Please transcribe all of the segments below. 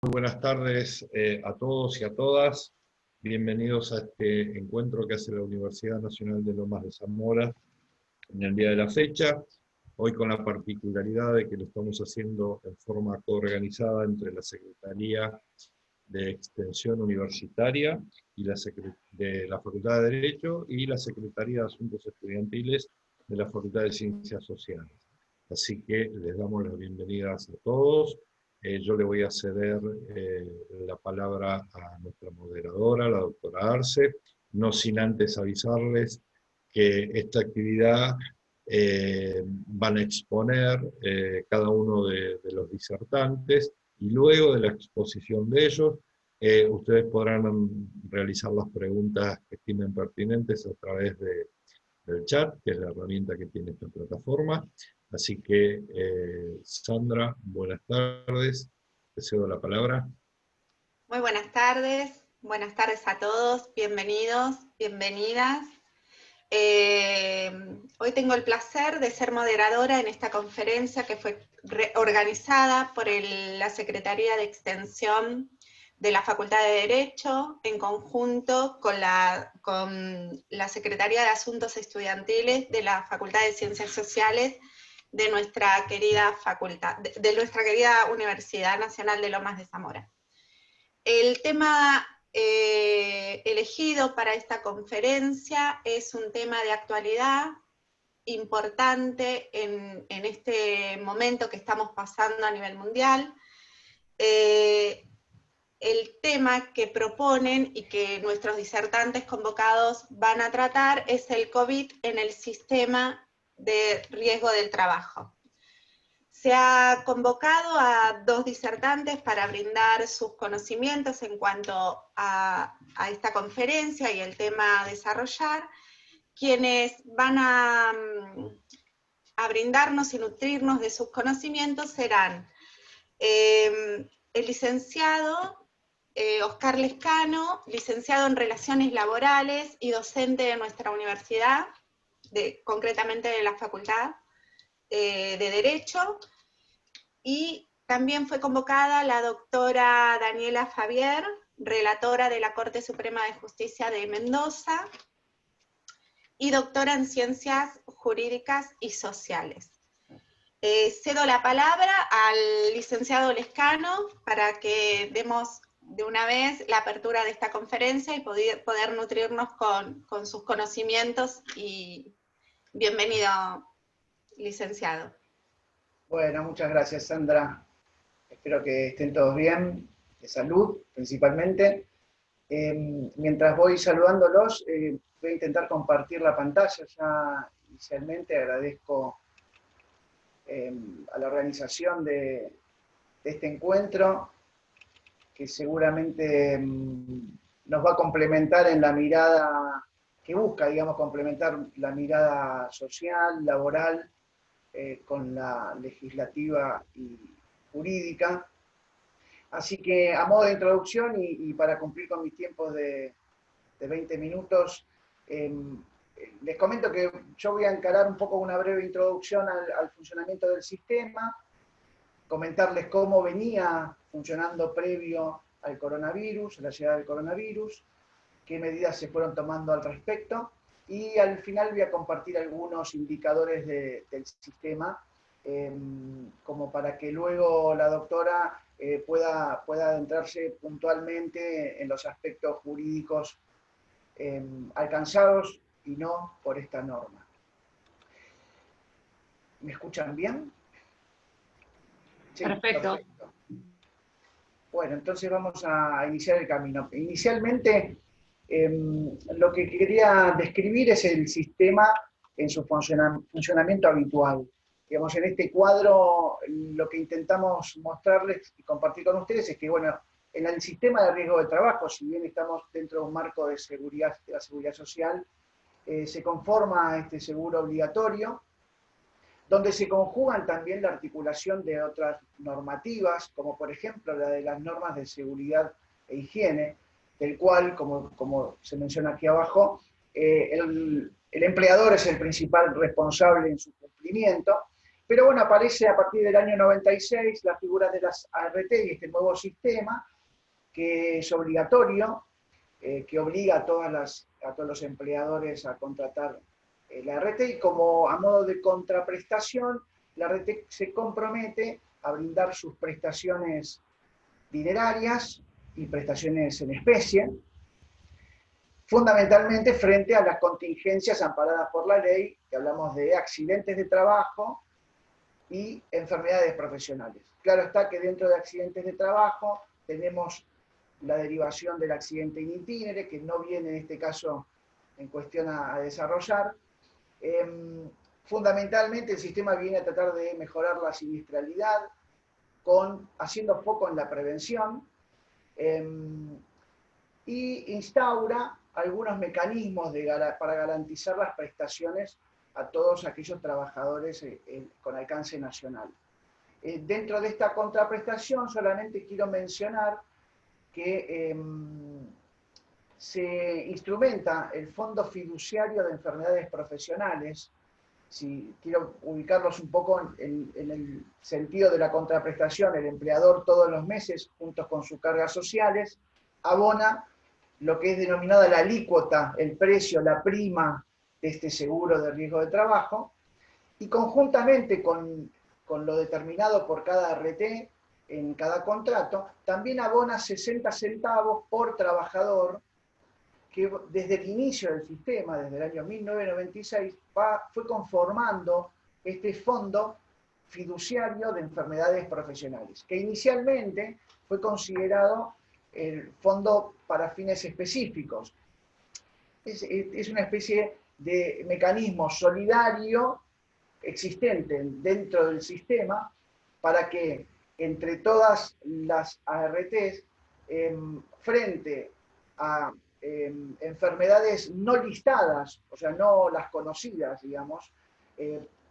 Muy buenas tardes a todos y a todas. Bienvenidos a este encuentro que hace la Universidad Nacional de Lomas de Zamora en el día de la fecha. Hoy con la particularidad de que lo estamos haciendo en forma coorganizada entre la Secretaría de Extensión Universitaria y de la Facultad de Derecho y la Secretaría de Asuntos Estudiantiles de la Facultad de Ciencias Sociales. Así que les damos las bienvenidas a todos. Yo le voy a ceder la palabra a nuestra moderadora, la doctora Arce, no sin antes avisarles que esta actividad van a exponer cada uno de los disertantes, y luego de la exposición de ellos, ustedes podrán realizar las preguntas que estimen pertinentes a través del chat, que es la herramienta que tiene esta plataforma. Así que, Sandra, buenas tardes, te cedo la palabra. Muy buenas tardes a todos, bienvenidos, bienvenidas. Hoy tengo el placer de ser moderadora en esta conferencia que fue organizada por la Secretaría de Extensión de la Facultad de Derecho, en conjunto con la Secretaría de Asuntos Estudiantiles de la Facultad de Ciencias Sociales de nuestra querida facultad, de nuestra querida Universidad Nacional de Lomas de Zamora. El tema elegido para esta conferencia es un tema de actualidad importante en este momento que estamos pasando a nivel mundial. El tema que proponen y que nuestros disertantes convocados van a tratar es el COVID en el sistema de riesgo del trabajo. Se ha convocado a 2 disertantes para brindar sus conocimientos en cuanto a esta conferencia y el tema a desarrollar, quienes van a brindarnos y nutrirnos de sus conocimientos serán el licenciado Oscar Lescano, licenciado en Relaciones Laborales y docente de nuestra universidad, concretamente de la Facultad de Derecho, y también fue convocada la doctora Daniela Fabier, relatora de la Corte Suprema de Justicia de Mendoza, y doctora en Ciencias Jurídicas y Sociales. Cedo la palabra al licenciado Lescano para que demos de una vez la apertura de esta conferencia y poder nutrirnos con sus conocimientos. Y bienvenido, licenciado. Bueno, muchas gracias, Sandra. Espero que estén todos bien, de salud principalmente. Mientras voy saludándolos, voy a intentar compartir la pantalla ya inicialmente. Agradezco a la organización de este encuentro, que seguramente nos va a complementar en la mirada que busca, digamos, complementar la mirada social, laboral, con la legislativa y jurídica. Así que, a modo de introducción y para cumplir con mis tiempos de 20 minutos, les comento que yo voy a encarar un poco una breve introducción al funcionamiento del sistema, comentarles cómo venía funcionando previo al coronavirus, a la llegada del coronavirus, qué medidas se fueron tomando al respecto, y al final voy a compartir algunos indicadores del sistema, como para que luego la doctora pueda adentrarse puntualmente en los aspectos jurídicos alcanzados y no por esta norma. ¿Me escuchan bien? Sí, perfecto. Bueno, entonces vamos a iniciar el camino. Inicialmente, lo que quería describir es el sistema en su funcionamiento habitual. Digamos, en este cuadro, lo que intentamos mostrarles y compartir con ustedes es que, bueno, en el sistema de riesgo de trabajo, si bien estamos dentro de un marco de seguridad, de la seguridad social, se conforma este seguro obligatorio, donde se conjugan también la articulación de otras normativas, como por ejemplo la de las normas de seguridad e higiene, del cual, como se menciona aquí abajo, el empleador es el principal responsable en su cumplimiento, Pero bueno, aparece a partir del año 96 la figura de las ART y este nuevo sistema que es obligatorio, que obliga a todos los empleadores a contratar la ART, y como a modo de contraprestación, la ART se compromete a brindar sus prestaciones dinerarias y prestaciones en especie, fundamentalmente frente a las contingencias amparadas por la ley, que hablamos de accidentes de trabajo y enfermedades profesionales. Claro está que dentro de accidentes de trabajo tenemos la derivación del accidente in itinere, que no viene en este caso en cuestión a desarrollar. Fundamentalmente el sistema viene a tratar de mejorar la siniestralidad, haciendo foco en la prevención, y instaura algunos mecanismos para garantizar las prestaciones a todos aquellos trabajadores con alcance nacional. Dentro de esta contraprestación solamente quiero mencionar que se instrumenta el Fondo Fiduciario de Enfermedades Profesionales. Si quiero ubicarlos un poco en el sentido de la contraprestación, el empleador todos los meses, juntos con sus cargas sociales, abona lo que es denominada la alícuota, el precio, la prima de este seguro de riesgo de trabajo, y conjuntamente con lo determinado por cada ART en cada contrato, también abona 60 centavos por trabajador, que desde el inicio del sistema, desde el año 1996, fue conformando este fondo fiduciario de enfermedades profesionales, que inicialmente fue considerado el fondo para fines específicos. Es una especie de mecanismo solidario existente dentro del sistema para que entre todas las ARTs, frente a enfermedades no listadas, o sea, no las conocidas, digamos,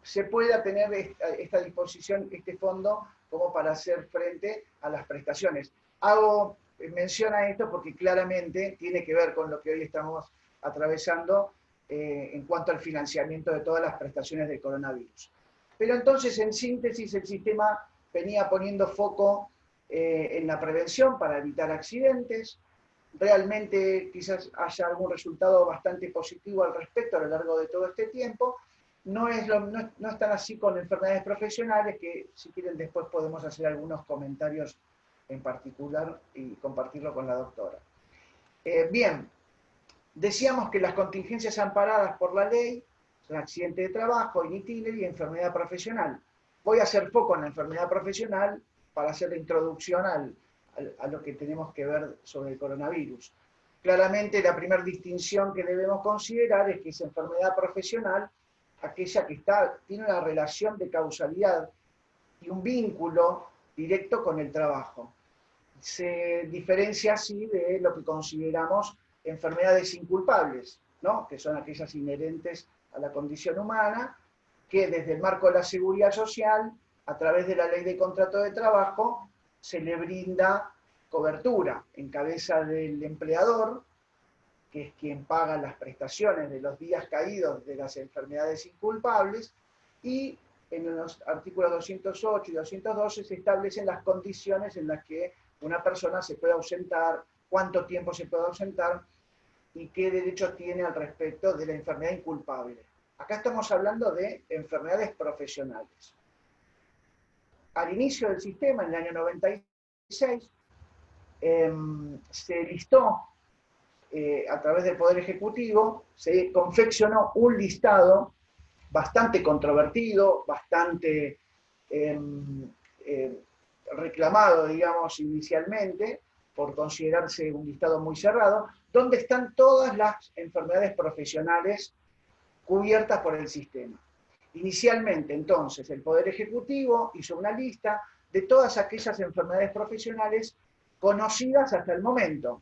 se pueda tener esta disposición, este fondo, como para hacer frente a las prestaciones. Hago mención a esto porque claramente tiene que ver con lo que hoy estamos atravesando en cuanto al financiamiento de todas las prestaciones del coronavirus. Pero entonces, en síntesis, el sistema venía poniendo foco en la prevención para evitar accidentes. Realmente quizás haya algún resultado bastante positivo al respecto a lo largo de todo este tiempo. No están así con enfermedades profesionales, que si quieren después podemos hacer algunos comentarios en particular y compartirlo con la doctora. Bien, decíamos que las contingencias amparadas por la ley son accidente de trabajo, in itinere y enfermedad profesional. Voy a hacer foco en la enfermedad profesional para hacer la introducción a lo que tenemos que ver sobre el coronavirus. Claramente la primera distinción que debemos considerar es que es enfermedad profesional aquella que tiene una relación de causalidad y un vínculo directo con el trabajo. Se diferencia así de lo que consideramos enfermedades inculpables, ¿no? Que son aquellas inherentes a la condición humana, que desde el marco de la seguridad social, a través de la ley de contrato de trabajo, se le brinda cobertura en cabeza del empleador, que es quien paga las prestaciones de los días caídos de las enfermedades inculpables, y en los artículos 208 y 212 se establecen las condiciones en las que una persona se puede ausentar, cuánto tiempo se puede ausentar y qué derecho tiene al respecto de la enfermedad inculpable. Acá estamos hablando de enfermedades profesionales. Al inicio del sistema, en el año 96, se listó a través del Poder Ejecutivo, se confeccionó un listado bastante controvertido, bastante reclamado, digamos, inicialmente, por considerarse un listado muy cerrado, donde están todas las enfermedades profesionales cubiertas por el sistema. Inicialmente, entonces, el Poder Ejecutivo hizo una lista de todas aquellas enfermedades profesionales conocidas hasta el momento,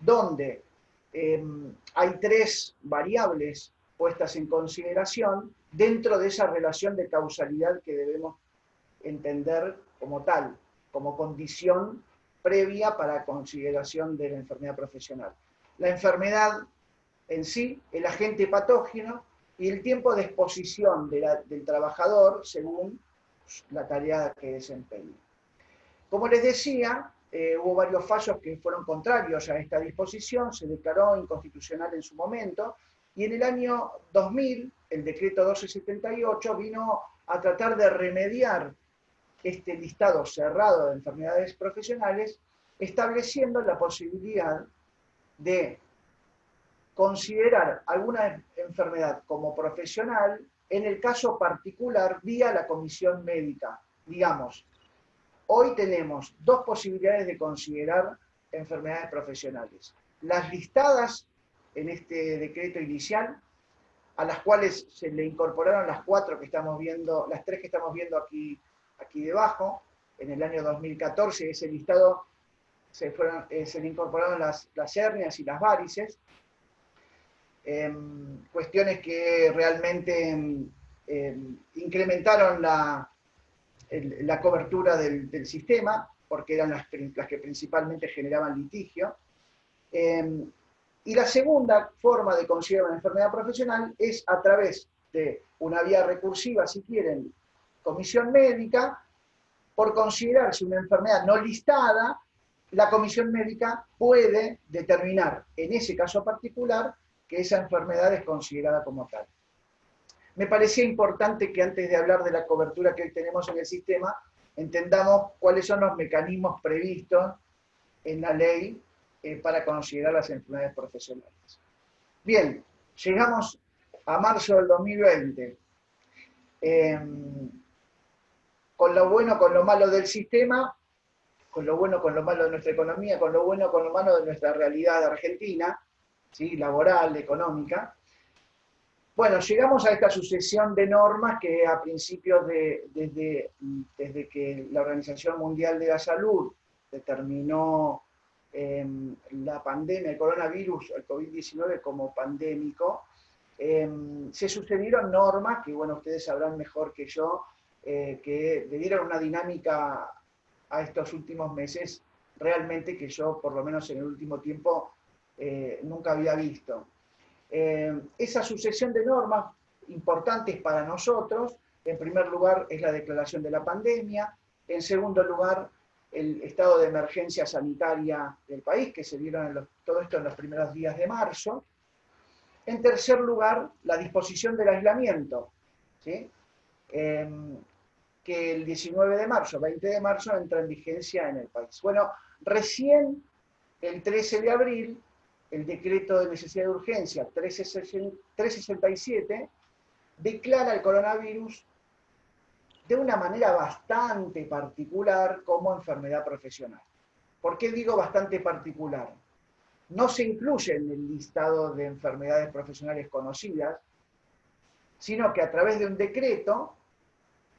donde hay 3 variables puestas en consideración dentro de esa relación de causalidad que debemos entender como tal, como condición previa para consideración de la enfermedad profesional. La enfermedad en sí, el agente patógeno y el tiempo de exposición del trabajador según la tarea que desempeña. Como les decía, hubo varios fallos que fueron contrarios a esta disposición, se declaró inconstitucional en su momento, y en el año 2000, el decreto 1278 vino a tratar de remediar este listado cerrado de enfermedades profesionales, estableciendo la posibilidad de considerar alguna enfermedad como profesional en el caso particular vía la comisión médica. Digamos, hoy tenemos dos posibilidades de considerar enfermedades profesionales. Las listadas en este decreto inicial, a las cuales se le incorporaron las cuatro que estamos viendo, las tres que estamos viendo aquí debajo. En el año 2014 ese listado se le incorporaron las hernias y las varices, cuestiones que realmente incrementaron la cobertura del sistema, porque eran las que principalmente generaban litigio. Y la segunda forma de considerar una enfermedad profesional es a través de una vía recursiva, si quieren, comisión médica. Por considerarse una enfermedad no listada, la comisión médica puede determinar, en ese caso particular, que esa enfermedad es considerada como tal. Me parecía importante que antes de hablar de la cobertura que hoy tenemos en el sistema, entendamos cuáles son los mecanismos previstos en la ley para considerar las enfermedades profesionales. Bien, llegamos a marzo del 2020. Con lo bueno, con lo malo del sistema, con lo bueno, con lo malo de nuestra economía, con lo bueno, con lo malo de nuestra realidad argentina, ¿sí? Laboral, económica. Bueno, llegamos a esta sucesión de normas que a principios desde que la Organización Mundial de la Salud determinó la pandemia, el coronavirus, el COVID-19 como pandémico, se sucedieron normas que, bueno, ustedes sabrán mejor que yo, que le dieron una dinámica a estos últimos meses realmente que yo, por lo menos en el último tiempo, nunca había visto. Esa sucesión de normas importantes para nosotros, en primer lugar, es la declaración de la pandemia, en segundo lugar, el estado de emergencia sanitaria del país, que se dieron todo esto en los primeros días de marzo. En tercer lugar, la disposición del aislamiento, ¿sí? Que el 19 de marzo, 20 de marzo, entra en vigencia en el país. Bueno, recién el 13 de abril, el decreto de necesidad de urgencia 367 declara el coronavirus de una manera bastante particular como enfermedad profesional. ¿Por qué digo bastante particular? No se incluye en el listado de enfermedades profesionales conocidas, sino que a través de un decreto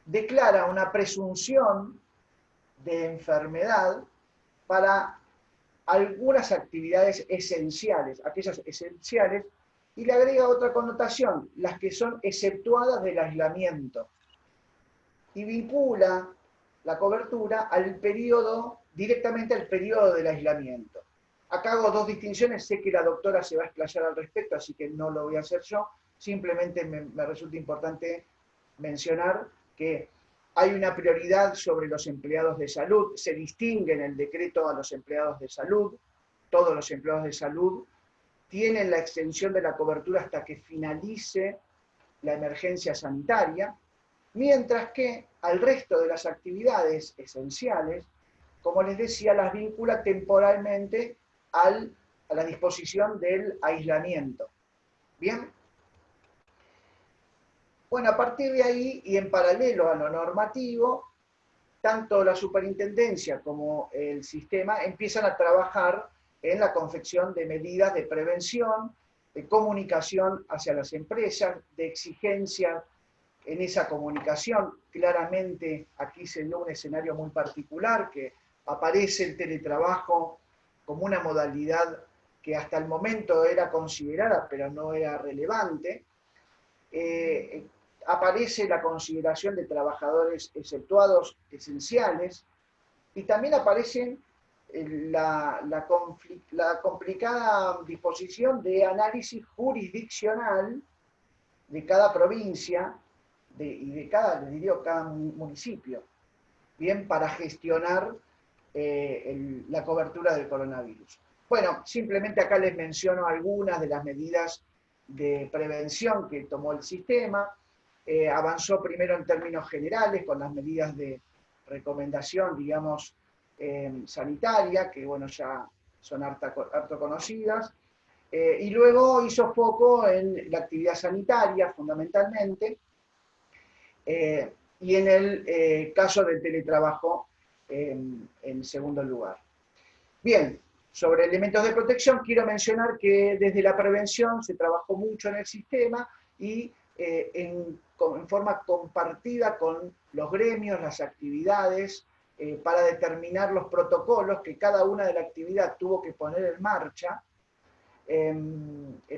declara una presunción de enfermedad para algunas actividades esenciales, aquellas esenciales, y le agrega otra connotación, las que son exceptuadas del aislamiento, y vincula la cobertura al periodo, directamente al periodo del aislamiento. Acá hago dos distinciones, sé que la doctora se va a explayar al respecto, así que no lo voy a hacer yo, simplemente me resulta importante mencionar que hay una prioridad sobre los empleados de salud, se distingue en el decreto a los empleados de salud, todos los empleados de salud tienen la extensión de la cobertura hasta que finalice la emergencia sanitaria, mientras que al resto de las actividades esenciales, como les decía, las vincula temporalmente a la disposición del aislamiento. ¿Bien? Bueno, a partir de ahí, y en paralelo a lo normativo, tanto la superintendencia como el sistema empiezan a trabajar en la confección de medidas de prevención, de comunicación hacia las empresas, de exigencia en esa comunicación. Claramente aquí se dio un escenario muy particular, que aparece el teletrabajo como una modalidad que hasta el momento era considerada, pero no era relevante. Aparece la consideración de trabajadores exceptuados esenciales, y también aparece la complicada disposición de análisis jurisdiccional de cada provincia de cada, les diría, cada municipio, bien, para gestionar la cobertura del coronavirus. Bueno, simplemente acá les menciono algunas de las medidas de prevención que tomó el sistema. Avanzó primero en términos generales con las medidas de recomendación, digamos, sanitaria, que bueno, ya son harto conocidas, y luego hizo foco en la actividad sanitaria, fundamentalmente, y en el caso del teletrabajo, en segundo lugar. Bien, sobre elementos de protección, quiero mencionar que desde la prevención se trabajó mucho en el sistema y en forma compartida con los gremios, las actividades, para determinar los protocolos que cada una de la actividad tuvo que poner en marcha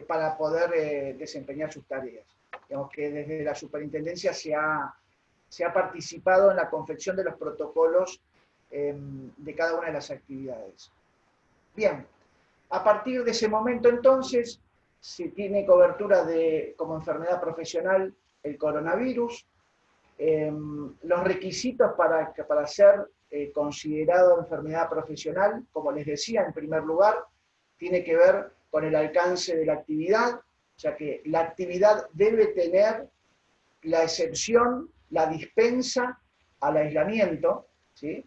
para poder desempeñar sus tareas. Digamos que desde la superintendencia se ha participado en la confección de los protocolos de cada una de las actividades. Bien, a partir de ese momento entonces se tiene cobertura como enfermedad profesional el coronavirus. Los requisitos para ser considerado enfermedad profesional, como les decía, en primer lugar, tiene que ver con el alcance de la actividad, o sea que la actividad debe tener la excepción, la dispensa al aislamiento, ¿sí?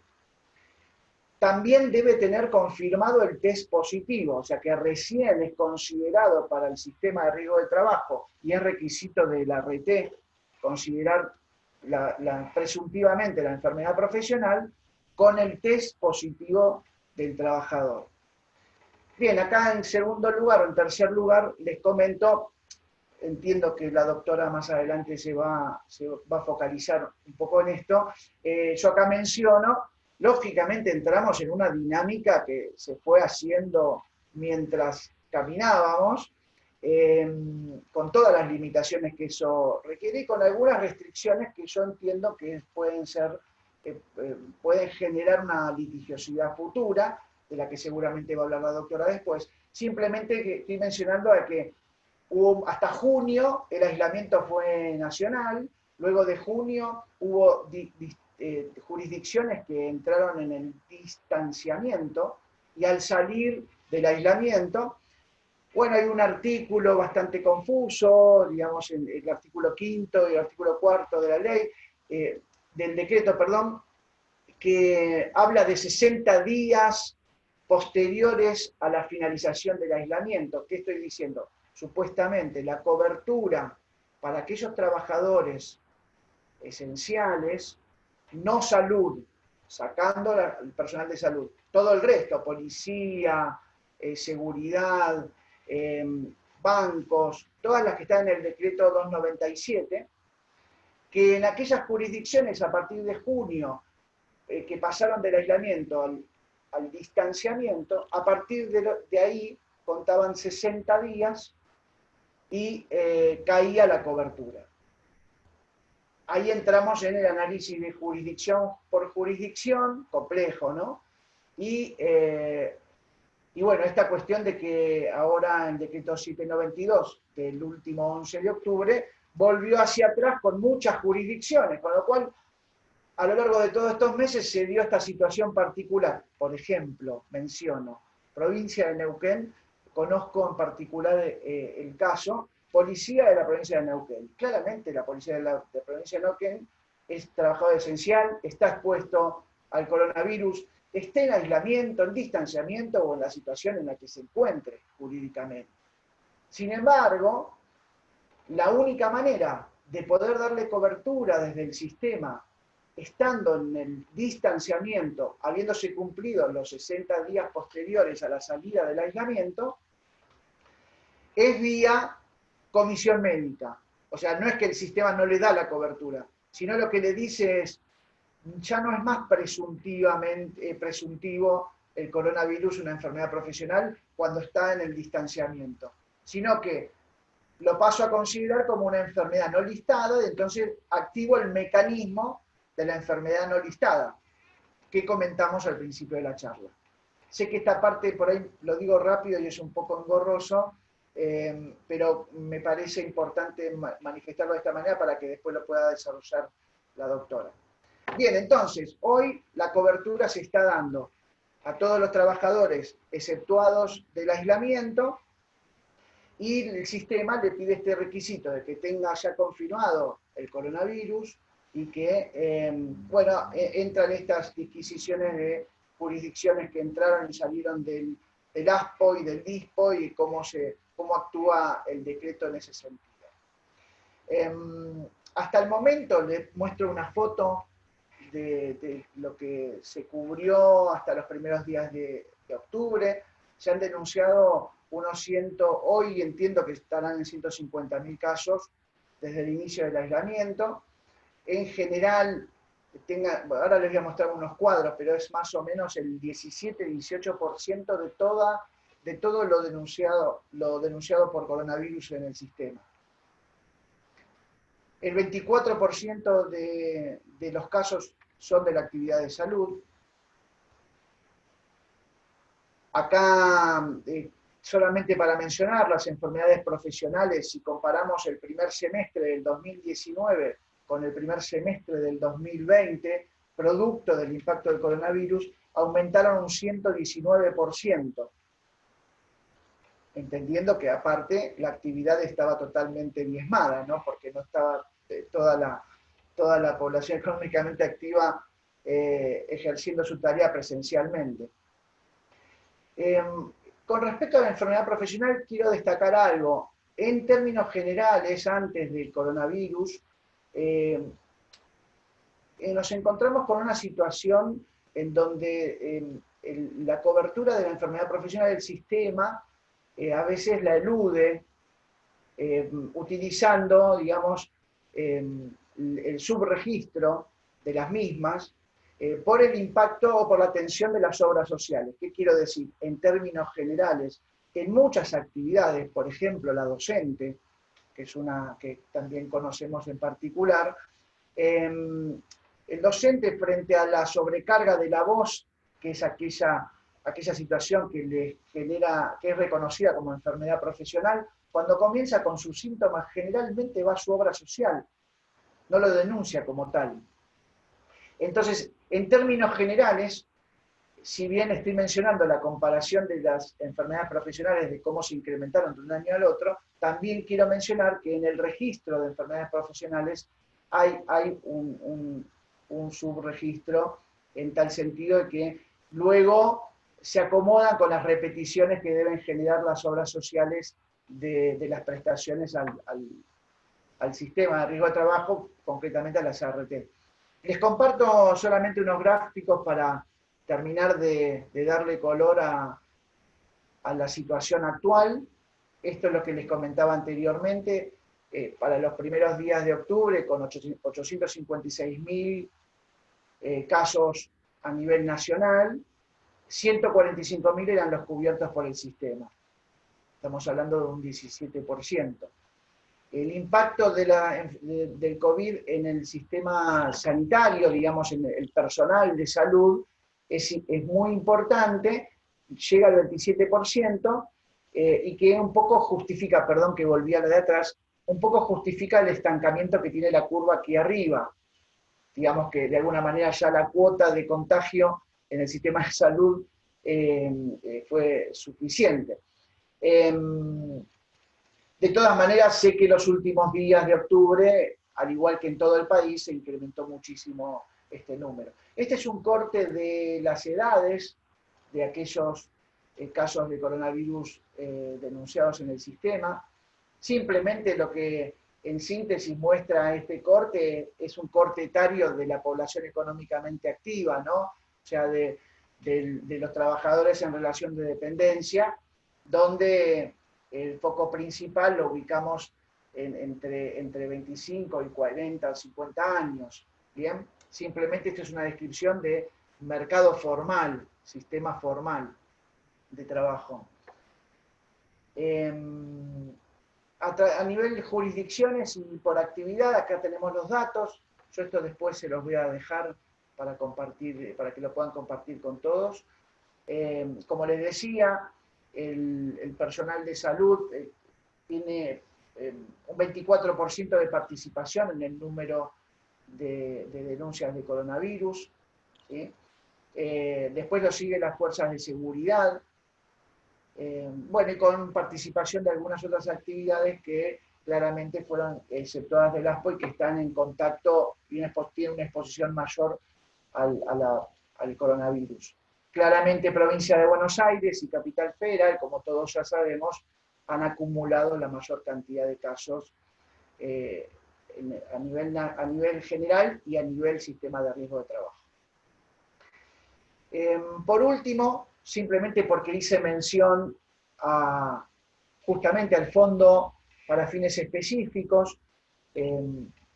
También debe tener confirmado el test positivo, o sea que recién es considerado para el sistema de riesgo de trabajo y es requisito de la RT considerar presuntivamente la enfermedad profesional con el test positivo del trabajador. Bien, acá en segundo lugar o en tercer lugar les comento, entiendo que la doctora más adelante se va a focalizar un poco en esto, yo acá menciono, lógicamente entramos en una dinámica que se fue haciendo mientras caminábamos, con todas las limitaciones que eso requiere y con algunas restricciones que yo entiendo que pueden generar una litigiosidad futura, de la que seguramente va a hablar la doctora después. Simplemente que estoy mencionando a que hasta junio el aislamiento fue nacional, luego de junio hubo jurisdicciones que entraron en el distanciamiento y al salir del aislamiento, bueno, hay un artículo bastante confuso, digamos, el artículo 5º y el artículo 4º de la ley, del decreto, perdón, que habla de 60 días posteriores a la finalización del aislamiento. ¿Qué estoy diciendo? Supuestamente la cobertura para aquellos trabajadores esenciales, no salud, sacando el personal de salud, todo el resto, policía, seguridad, bancos, todas las que están en el decreto 297, que en aquellas jurisdicciones a partir de junio que pasaron del aislamiento al distanciamiento, a partir de ahí contaban 60 días y caía la cobertura. Ahí entramos en el análisis de jurisdicción por jurisdicción, complejo, ¿no? Y bueno, esta cuestión de que ahora el decreto 792 del último 11 de octubre volvió hacia atrás con muchas jurisdicciones, con lo cual a lo largo de todos estos meses se dio esta situación particular. Por ejemplo, menciono, provincia de Neuquén, conozco en particular el caso, policía de la provincia de Neuquén. Claramente la policía de la provincia de Neuquén es trabajador esencial, está expuesto al coronavirus, esté en aislamiento, en distanciamiento o en la situación en la que se encuentre jurídicamente. Sin embargo, la única manera de poder darle cobertura desde el sistema, estando en el distanciamiento, habiéndose cumplido los 60 días posteriores a la salida del aislamiento, es vía comisión médica. O sea, no es que el sistema no le da la cobertura, sino lo que le dice es, ya no es más presuntivo el coronavirus una enfermedad profesional cuando está en el distanciamiento, sino que lo paso a considerar como una enfermedad no listada y entonces activo el mecanismo de la enfermedad no listada que comentamos al principio de la charla. Sé que esta parte, por ahí lo digo rápido y es un poco engorroso, pero me parece importante manifestarlo de esta manera para que después lo pueda desarrollar la doctora. Bien, entonces, hoy la cobertura se está dando a todos los trabajadores exceptuados del aislamiento, y el sistema le pide este requisito de que tenga ya confirmado el coronavirus y que, bueno, entran estas disquisiciones de jurisdicciones que entraron y salieron del ASPO y del DISPO y cómo actúa el decreto en ese sentido. Hasta el momento les muestro una foto de lo que se cubrió hasta los primeros días de octubre. Se han denunciado unos hoy entiendo que estarán en 150.000 casos desde el inicio del aislamiento. En general, ahora les voy a mostrar unos cuadros, pero es más o menos el 17-18% de todo lo denunciado por coronavirus en el sistema. El 24% de los casos son de la actividad de salud. Acá, solamente para mencionar las enfermedades profesionales, si comparamos el primer semestre del 2019 con el primer semestre del 2020, producto del impacto del coronavirus, aumentaron un 119%, entendiendo que aparte la actividad estaba totalmente diezmada, ¿no? Porque no estaba toda la población económicamente activa ejerciendo su tarea presencialmente. Con respecto a la enfermedad profesional, quiero destacar algo. En términos generales, antes del coronavirus, nos encontramos con una situación en donde la cobertura de la enfermedad profesional del sistema a veces la elude, utilizando, digamos, el subregistro de las mismas, por el impacto o por la atención de las obras sociales. ¿Qué quiero decir? En términos generales, en muchas actividades, por ejemplo la docente, que es una que también conocemos en particular, el docente frente a la sobrecarga de la voz, que es aquella situación que le genera, que es reconocida como enfermedad profesional, cuando comienza con sus síntomas generalmente va a su obra social, no lo denuncia como tal. Entonces, en términos generales, si bien estoy mencionando la comparación de las enfermedades profesionales, de cómo se incrementaron de un año al otro, también quiero mencionar que en el registro de enfermedades profesionales hay un subregistro en tal sentido de que luego se acomodan con las repeticiones que deben generar las obras sociales de las prestaciones al sistema de riesgo de trabajo, concretamente a las ART. Les comparto solamente unos gráficos para terminar de darle color a la situación actual. Esto es lo que les comentaba anteriormente, para los primeros días de octubre, con 856.000 casos a nivel nacional, 145.000 eran los cubiertos por el sistema. Estamos hablando de un 17%. El impacto del COVID en el sistema sanitario, digamos, en el personal de salud, es muy importante, llega al 27%, y que un poco justifica, perdón que volví a la de atrás, un poco justifica el estancamiento que tiene la curva aquí arriba. Digamos que de alguna manera ya la cuota de contagio en el sistema de salud fue suficiente. De todas maneras, sé que los últimos días de octubre, al igual que en todo el país, se incrementó muchísimo este número. Este es un corte de las edades de aquellos casos de coronavirus denunciados en el sistema. Simplemente lo que en síntesis muestra este corte es un corte etario de la población económicamente activa, ¿no? O sea, de los trabajadores en relación de dependencia, donde el foco principal lo ubicamos entre 25 y 40 o 50 años. ¿Bien? Simplemente esto es una descripción de mercado formal, sistema formal de trabajo. A nivel de jurisdicciones y por actividad, acá tenemos los datos. Yo esto después se los voy a dejar para compartir, para que lo puedan compartir con todos. Como les decía, el personal de salud tiene un 24% de participación en el número de denuncias de coronavirus, ¿sí? Después lo siguen las fuerzas de seguridad, bueno, y con participación de algunas otras actividades que claramente fueron exceptuadas del ASPO y que están en contacto y tienen una exposición mayor al coronavirus. Claramente Provincia de Buenos Aires y Capital Federal, como todos ya sabemos, han acumulado la mayor cantidad de casos a nivel general y a nivel sistema de riesgo de trabajo. Por último, simplemente porque hice mención justamente al fondo para fines específicos,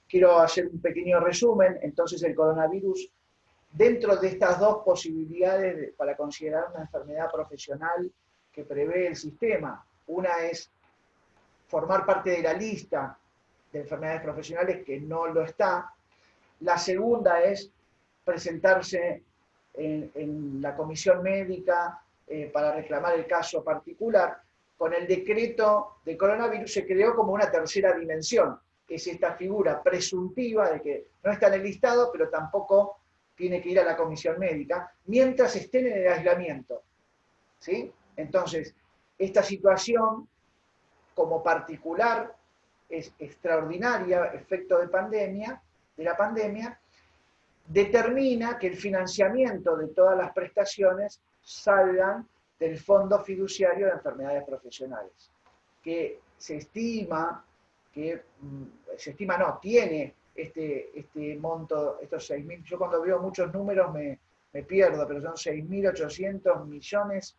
quiero hacer un pequeño resumen. Entonces, el coronavirus, dentro de estas dos posibilidades para considerar una enfermedad profesional que prevé el sistema, una es formar parte de la lista de enfermedades profesionales que no lo está. La segunda es presentarse en la comisión médica para reclamar el caso particular. Con el decreto de coronavirus se creó como una tercera dimensión, que es esta figura presuntiva de que no está en el listado, pero tampoco tiene que ir a la comisión médica, mientras estén en el aislamiento, ¿sí? Entonces, esta situación, como particular, es extraordinaria, efecto de la pandemia, determina que el financiamiento de todas las prestaciones salgan del Fondo Fiduciario de Enfermedades Profesionales, que tiene este monto, estos 6.000, yo cuando veo muchos números me pierdo, pero son 6.800 millones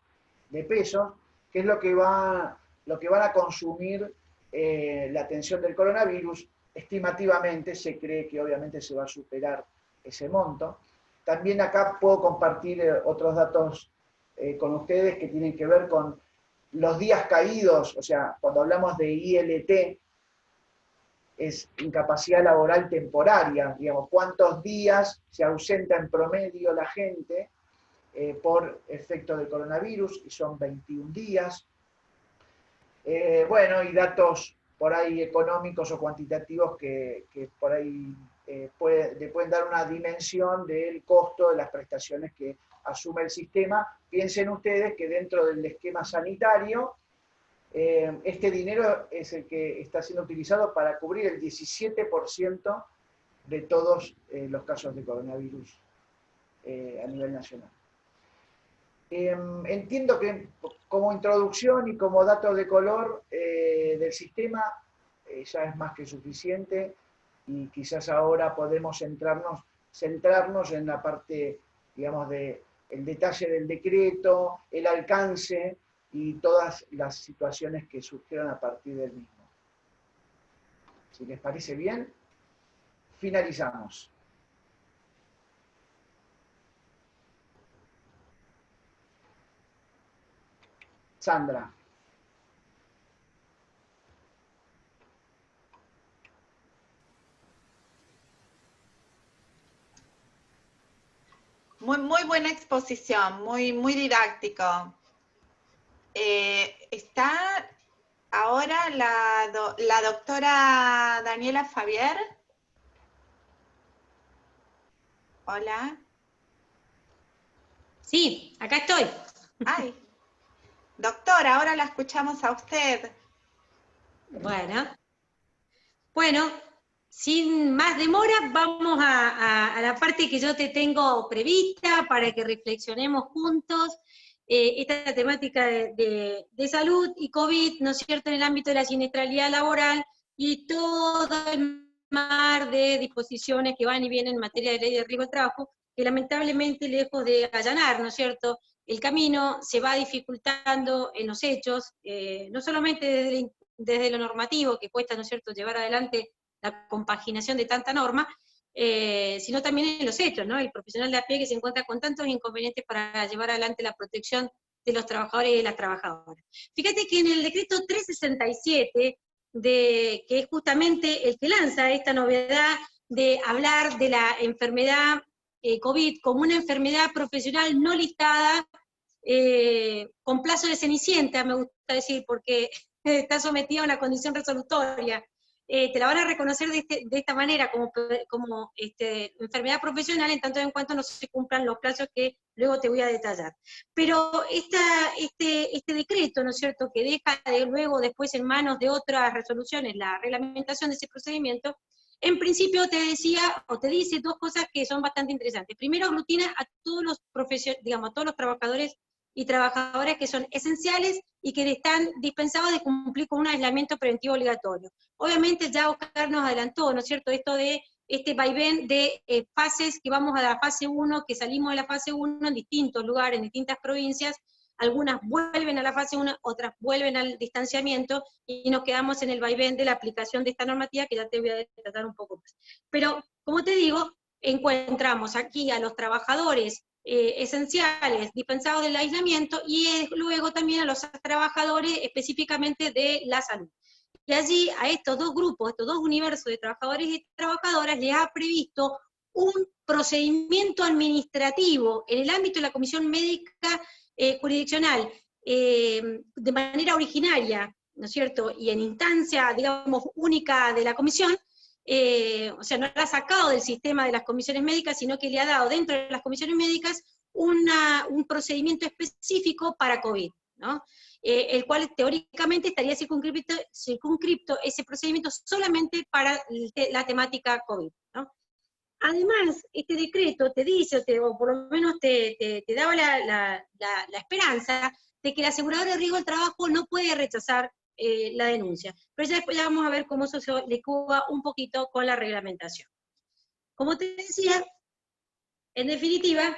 de pesos, que es lo que van a consumir la atención del coronavirus. Estimativamente se cree que obviamente se va a superar ese monto. También acá puedo compartir otros datos con ustedes que tienen que ver con los días caídos, o sea, cuando hablamos de ILT, es incapacidad laboral temporaria, digamos, cuántos días se ausenta en promedio la gente por efecto del coronavirus, y son 21 días. Bueno, y datos por ahí económicos o cuantitativos que por ahí le pueden dar una dimensión del costo de las prestaciones que asume el sistema. Piensen ustedes que dentro del esquema sanitario, este dinero es el que está siendo utilizado para cubrir el 17% de todos los casos de coronavirus a nivel nacional. Entiendo que como introducción y como datos de color del sistema ya es más que suficiente, y quizás ahora podemos centrarnos en la parte, digamos, del detalle del decreto, el alcance y todas las situaciones que surgieron a partir del mismo. Si les parece bien, finalizamos. Sandra. Muy buena exposición, muy didáctico. Está ahora la doctora Daniela Fabier. Hola. Sí, acá estoy. Ay, doctora, ahora la escuchamos a usted. Bueno, sin más demora, vamos a la parte que yo te tengo prevista para que reflexionemos juntos esta temática de salud y COVID, ¿no es cierto?, en el ámbito de la siniestralidad laboral y todo el mar de disposiciones que van y vienen en materia de ley de riesgo de trabajo, que lamentablemente, lejos de allanar, ¿no es cierto?, el camino se va dificultando en los hechos, no solamente desde lo normativo, que cuesta, ¿no es cierto?, llevar adelante la compaginación de tanta norma, sino también en los hechos, ¿no? El profesional de a pie que se encuentra con tantos inconvenientes para llevar adelante la protección de los trabajadores y de las trabajadoras. Fíjate que en el decreto 367, que es justamente el que lanza esta novedad de hablar de la enfermedad COVID como una enfermedad profesional no listada, con plazo de cenicienta, me gusta decir, porque está sometida a una condición resolutoria. Te la van a reconocer de esta manera, como enfermedad profesional, en tanto en cuanto no se cumplan los plazos que luego te voy a detallar. Pero este decreto, ¿no es cierto?, que deja luego después en manos de otras resoluciones la reglamentación de ese procedimiento, en principio te decía, o te dice dos cosas que son bastante interesantes. Primero, aglutina a todos los a todos los trabajadores y trabajadoras que son esenciales y que están dispensados de cumplir con un aislamiento preventivo obligatorio. Obviamente ya Oscar nos adelantó, ¿no es cierto?, esto de este vaivén de fases, que vamos a la fase 1, que salimos de la fase 1 en distintos lugares, en distintas provincias, algunas vuelven a la fase 1, otras vuelven al distanciamiento, y nos quedamos en el vaivén de la aplicación de esta normativa, que ya te voy a tratar un poco más. Pero, como te digo, encontramos aquí a los trabajadores esenciales dispensados del aislamiento, y luego también a los trabajadores específicamente de la salud. Y allí a estos dos grupos, estos dos universos de trabajadores y trabajadoras, les ha previsto un procedimiento administrativo en el ámbito de la Comisión Médica Jurisdiccional, de manera originaria, ¿no es cierto?, y en instancia, digamos, única de la comisión, o sea, no la ha sacado del sistema de las comisiones médicas, sino que le ha dado dentro de las comisiones médicas un procedimiento específico para COVID, ¿no? El cual teóricamente estaría circunscripto ese procedimiento solamente para la temática COVID, ¿no? Además, este decreto te dice, o por lo menos te daba la esperanza de que el asegurador de riesgo del trabajo no puede rechazar la denuncia. Pero ya después ya vamos a ver cómo eso se licúa un poquito con la reglamentación. Como te decía, en definitiva,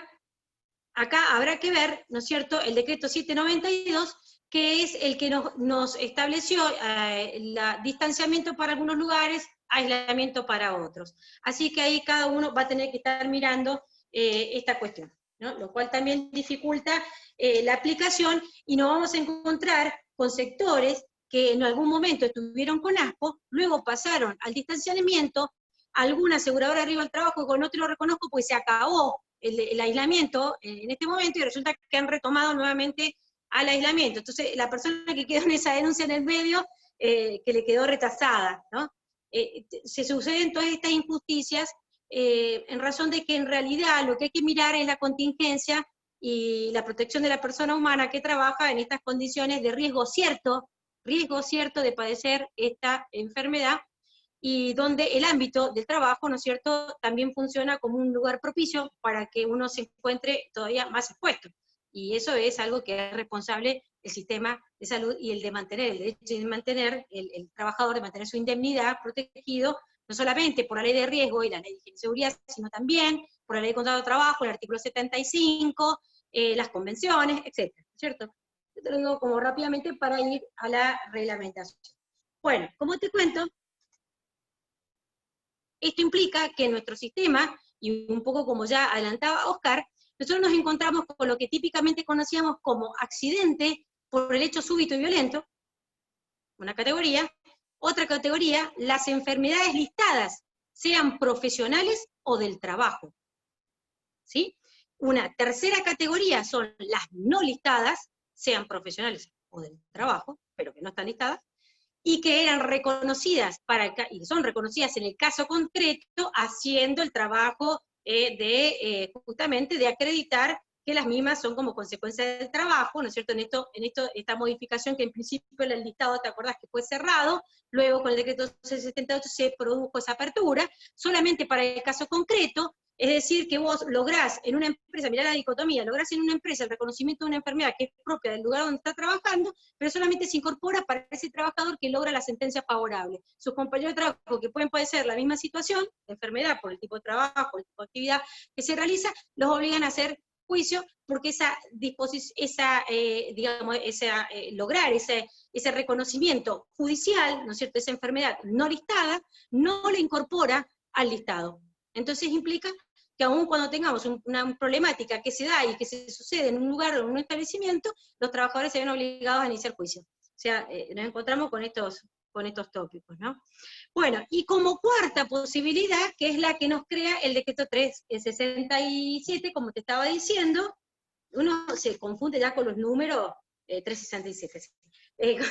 acá habrá que ver, ¿no es cierto?, el decreto 792, que es el que nos estableció el distanciamiento para algunos lugares, aislamiento para otros. Así que ahí cada uno va a tener que estar mirando esta cuestión, ¿no? Lo cual también dificulta la aplicación, y nos vamos a encontrar con sectores que en algún momento estuvieron con ASPO, luego pasaron al distanciamiento, alguna aseguradora de riesgo del trabajo, que no te lo reconozco porque se acabó el aislamiento en este momento, y resulta que han retomado nuevamente al aislamiento. Entonces, la persona que quedó en esa denuncia en el medio, que le quedó rechazada, ¿no? Se suceden todas estas injusticias en razón de que en realidad lo que hay que mirar es la contingencia y la protección de la persona humana que trabaja en estas condiciones de riesgo cierto de padecer esta enfermedad, y donde el ámbito del trabajo, ¿no es cierto?, también funciona como un lugar propicio para que uno se encuentre todavía más expuesto. Y eso es algo que es responsable el sistema de salud, y el de mantener, el derecho de mantener el trabajador, de mantener su indemnidad protegido, no solamente por la ley de riesgo y la ley de seguridad, sino también por la ley de contrato de trabajo, el artículo 75, las convenciones, etcétera, ¿cierto? Yo te lo digo como rápidamente para ir a la reglamentación. Bueno, como te cuento, esto implica que en nuestro sistema, y un poco como ya adelantaba Oscar, nosotros nos encontramos con lo que típicamente conocíamos como accidente por el hecho súbito y violento, una categoría. Otra categoría, las enfermedades listadas, sean profesionales o del trabajo, ¿sí? Una tercera categoría son las no listadas, sean profesionales o del trabajo, pero que no están listadas, y que eran reconocidas y son reconocidas en el caso concreto, haciendo el trabajo justamente de acreditar que las mismas son como consecuencia del trabajo, ¿no es cierto? Esta modificación que en principio el listado, ¿te acordás que fue cerrado? Luego con el decreto 78 se produjo esa apertura, solamente para el caso concreto. Es decir, que vos lográs en una empresa, mirá la dicotomía, lográs en una empresa el reconocimiento de una enfermedad que es propia del lugar donde está trabajando, pero solamente se incorpora para ese trabajador que logra la sentencia favorable. Sus compañeros de trabajo, que pueden padecer la misma situación, de enfermedad por el tipo de trabajo, el tipo de actividad que se realiza, los obligan a hacer juicio, porque lograr ese reconocimiento judicial, ¿no es cierto?, esa enfermedad no listada, no le incorpora al listado. Entonces implica que aun cuando tengamos una problemática que se da y que se sucede en un lugar o en un establecimiento, los trabajadores se ven obligados a iniciar juicio. O sea, nos encontramos con estos tópicos, ¿no? Bueno, y como cuarta posibilidad, que es la que nos crea el decreto 367, como te estaba diciendo, uno se confunde ya con los números 367.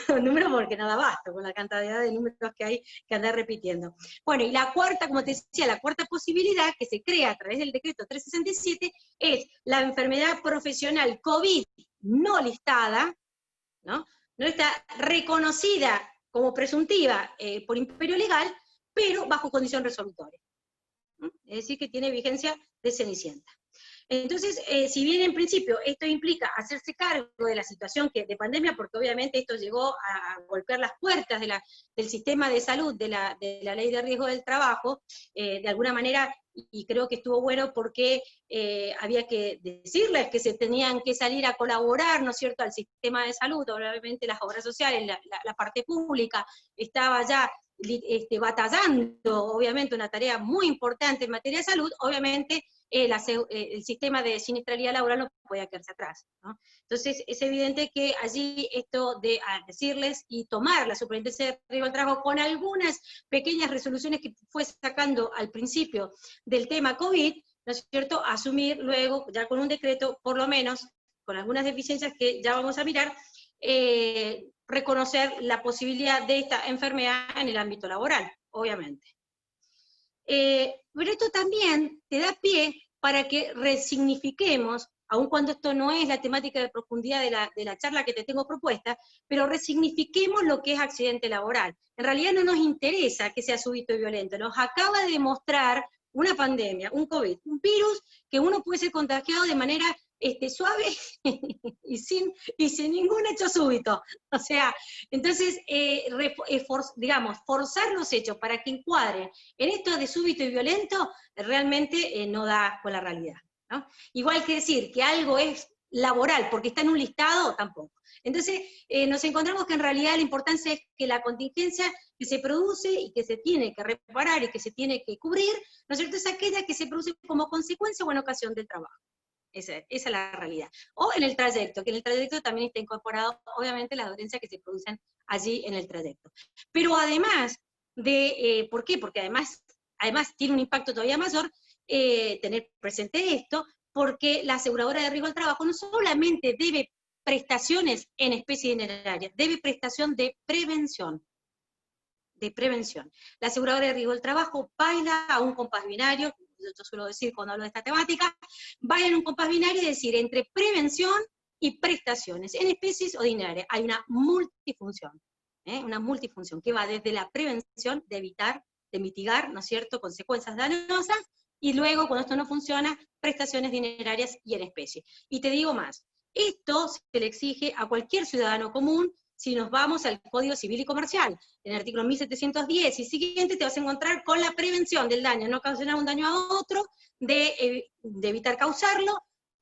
con números porque nada basta, con la cantidad de números que hay que andar repitiendo. Bueno, y la cuarta, como te decía, la cuarta posibilidad que se crea a través del decreto 367 es la enfermedad profesional COVID no listada, ¿no? No está reconocida como presuntiva por imperio legal, pero bajo condición resolutoria. Es decir, que tiene vigencia de cenicienta. Entonces, si bien en principio esto implica hacerse cargo de la situación de pandemia, porque obviamente esto llegó a golpear las puertas del sistema de salud, de la ley de riesgo del trabajo, de alguna manera, y creo que estuvo bueno porque había que decirles que se tenían que salir a colaborar, ¿no es cierto?, al sistema de salud. Obviamente las obras sociales, la parte pública, estaba ya batallando, obviamente, una tarea muy importante en materia de salud. Obviamente el sistema de siniestralidad laboral no podía quedarse atrás, ¿no? Entonces es evidente que allí esto de decirles y tomar la superintendencia de riesgo del trabajo con algunas pequeñas resoluciones que fue sacando al principio del tema COVID, ¿no es cierto?, asumir luego, ya con un decreto, por lo menos, con algunas deficiencias que ya vamos a mirar, reconocer la posibilidad de esta enfermedad en el ámbito laboral, obviamente. Pero esto también te da pie para que resignifiquemos, aun cuando esto no es la temática de profundidad de la charla que te tengo propuesta, pero resignifiquemos lo que es accidente laboral. En realidad no nos interesa que sea súbito y violento, nos acaba de demostrar una pandemia, un COVID, un virus que uno puede ser contagiado de manera suave y sin ningún hecho súbito. O sea, entonces, digamos, forzar los hechos para que encuadren en esto de súbito y violento, realmente no da con la realidad, ¿no? Igual que decir que algo es laboral porque está en un listado, tampoco. Entonces, nos encontramos que en realidad la importancia es que la contingencia que se produce y que se tiene que reparar y que se tiene que cubrir, ¿no es cierto?, es aquella que se produce como consecuencia o en ocasión del trabajo. Esa es la realidad. O en el trayecto, que en el trayecto también está incorporado, obviamente, las dolencias que se producen allí en el trayecto. Pero además de, ¿por qué? Porque además tiene un impacto todavía mayor, tener presente esto, porque la aseguradora de riesgo del trabajo no solamente debe prestaciones en especie dineraria, debe prestación de prevención. La aseguradora de riesgo del trabajo baila a un compás binario, yo suelo decir cuando hablo de esta temática, baila en un compás binario, es decir, entre prevención y prestaciones, en especies o dinarias. Hay una multifunción que va desde la prevención de evitar, de mitigar, ¿no es cierto?, consecuencias dañosas, y luego, cuando esto no funciona, prestaciones dinerarias y en especie. Y te digo más, esto se le exige a cualquier ciudadano común. Si nos vamos al Código Civil y Comercial, en el artículo 1710 y siguiente, te vas a encontrar con la prevención del daño, no causar un daño a otro, de evitar causarlo,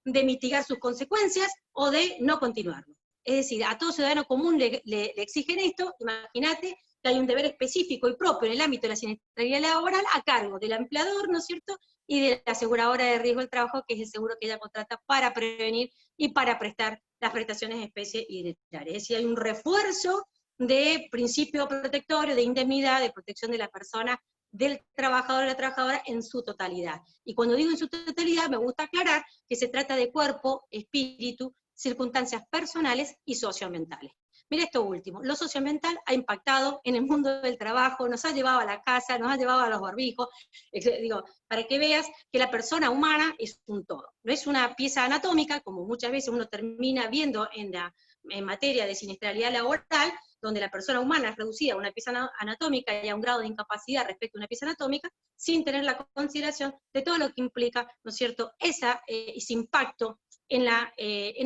de mitigar sus consecuencias o de no continuarlo. Es decir, a todo ciudadano común le exigen esto. Imagínate que hay un deber específico y propio en el ámbito de la siniestralidad laboral a cargo del empleador, ¿no es cierto?, y de la aseguradora de riesgo del trabajo, que es el seguro que ella contrata para prevenir y para prestar las prestaciones de especie y dineraria. Es decir, hay un refuerzo de principio protectorio, de indemnidad, de protección de la persona, del trabajador o la trabajadora en su totalidad. Y cuando digo en su totalidad, me gusta aclarar que se trata de cuerpo, espíritu, circunstancias personales y socioambientales. Mira esto último, lo socioambiental ha impactado en el mundo del trabajo, nos ha llevado a la casa, nos ha llevado a los barbijos, digo, para que veas que la persona humana es un todo, no es una pieza anatómica, como muchas veces uno termina viendo en materia de siniestralidad laboral, donde la persona humana es reducida a una pieza anatómica y a un grado de incapacidad respecto a una pieza anatómica, sin tener la consideración de todo lo que implica, ¿no es cierto?, ese impacto en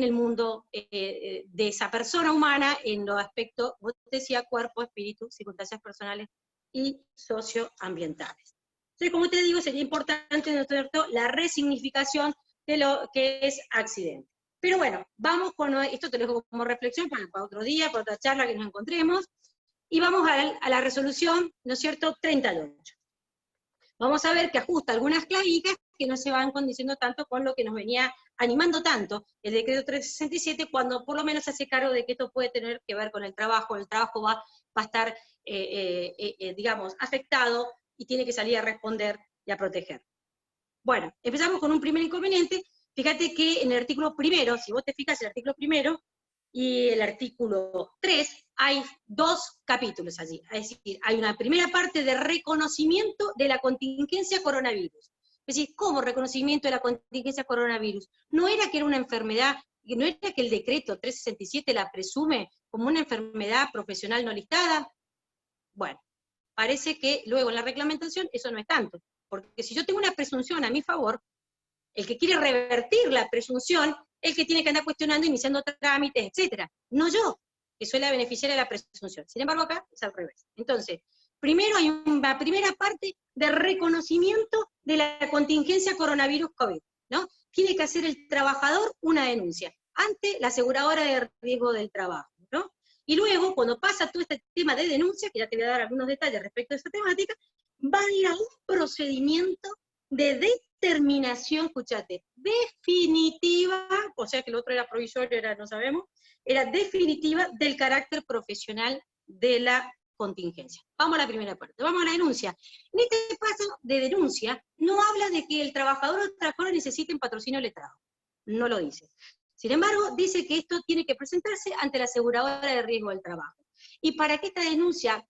el mundo de esa persona humana, en los aspectos, vos decía, cuerpo, espíritu, circunstancias personales y socioambientales. Entonces, como te digo, sería importante, ¿no es cierto?, la resignificación de lo que es accidente. Pero bueno, vamos con esto, te lo dejo como reflexión para otro día, para otra charla que nos encontremos, y vamos a la resolución, ¿no es cierto?, 38. Vamos a ver que ajusta algunas clavijas que no se van condiciendo tanto con lo que nos venía animando tanto el decreto 367, cuando por lo menos se hace cargo de que esto puede tener que ver con el trabajo va a estar, digamos, afectado y tiene que salir a responder y a proteger. Bueno, empezamos con un primer inconveniente. Fíjate que en el artículo primero, si vos te fijas, el artículo primero y el artículo 3, hay 2 capítulos allí. Es decir, hay una primera parte de reconocimiento de la contingencia coronavirus. Es decir, ¿cómo reconocimiento de la contingencia coronavirus? No era que era una enfermedad, no era que el decreto 367 la presume como una enfermedad profesional no listada. Bueno, parece que luego en la reglamentación eso no es tanto, porque si yo tengo una presunción a mi favor, el que quiere revertir la presunción, el que tiene que andar cuestionando, iniciando trámites, etcétera. No yo, que soy la beneficiaria de la presunción. Sin embargo, acá es al revés. Entonces, primero hay una primera parte de reconocimiento de la contingencia coronavirus COVID, ¿no? Tiene que hacer el trabajador una denuncia ante la aseguradora de riesgo del trabajo, ¿no? Y luego, cuando pasa todo este tema de denuncia, que ya te voy a dar algunos detalles respecto a esta temática, va a ir a un procedimiento de determinación, escuchate, definitiva, o sea que el otro era provisorio, era no sabemos, era definitiva del carácter profesional de la contingencia. Vamos a la primera parte, vamos a la denuncia. En este paso de denuncia, no habla de que el trabajador o trabajadora necesiten patrocinio letrado, no lo dice. Sin embargo, dice que esto tiene que presentarse ante la aseguradora de riesgo del trabajo. Y para que esta denuncia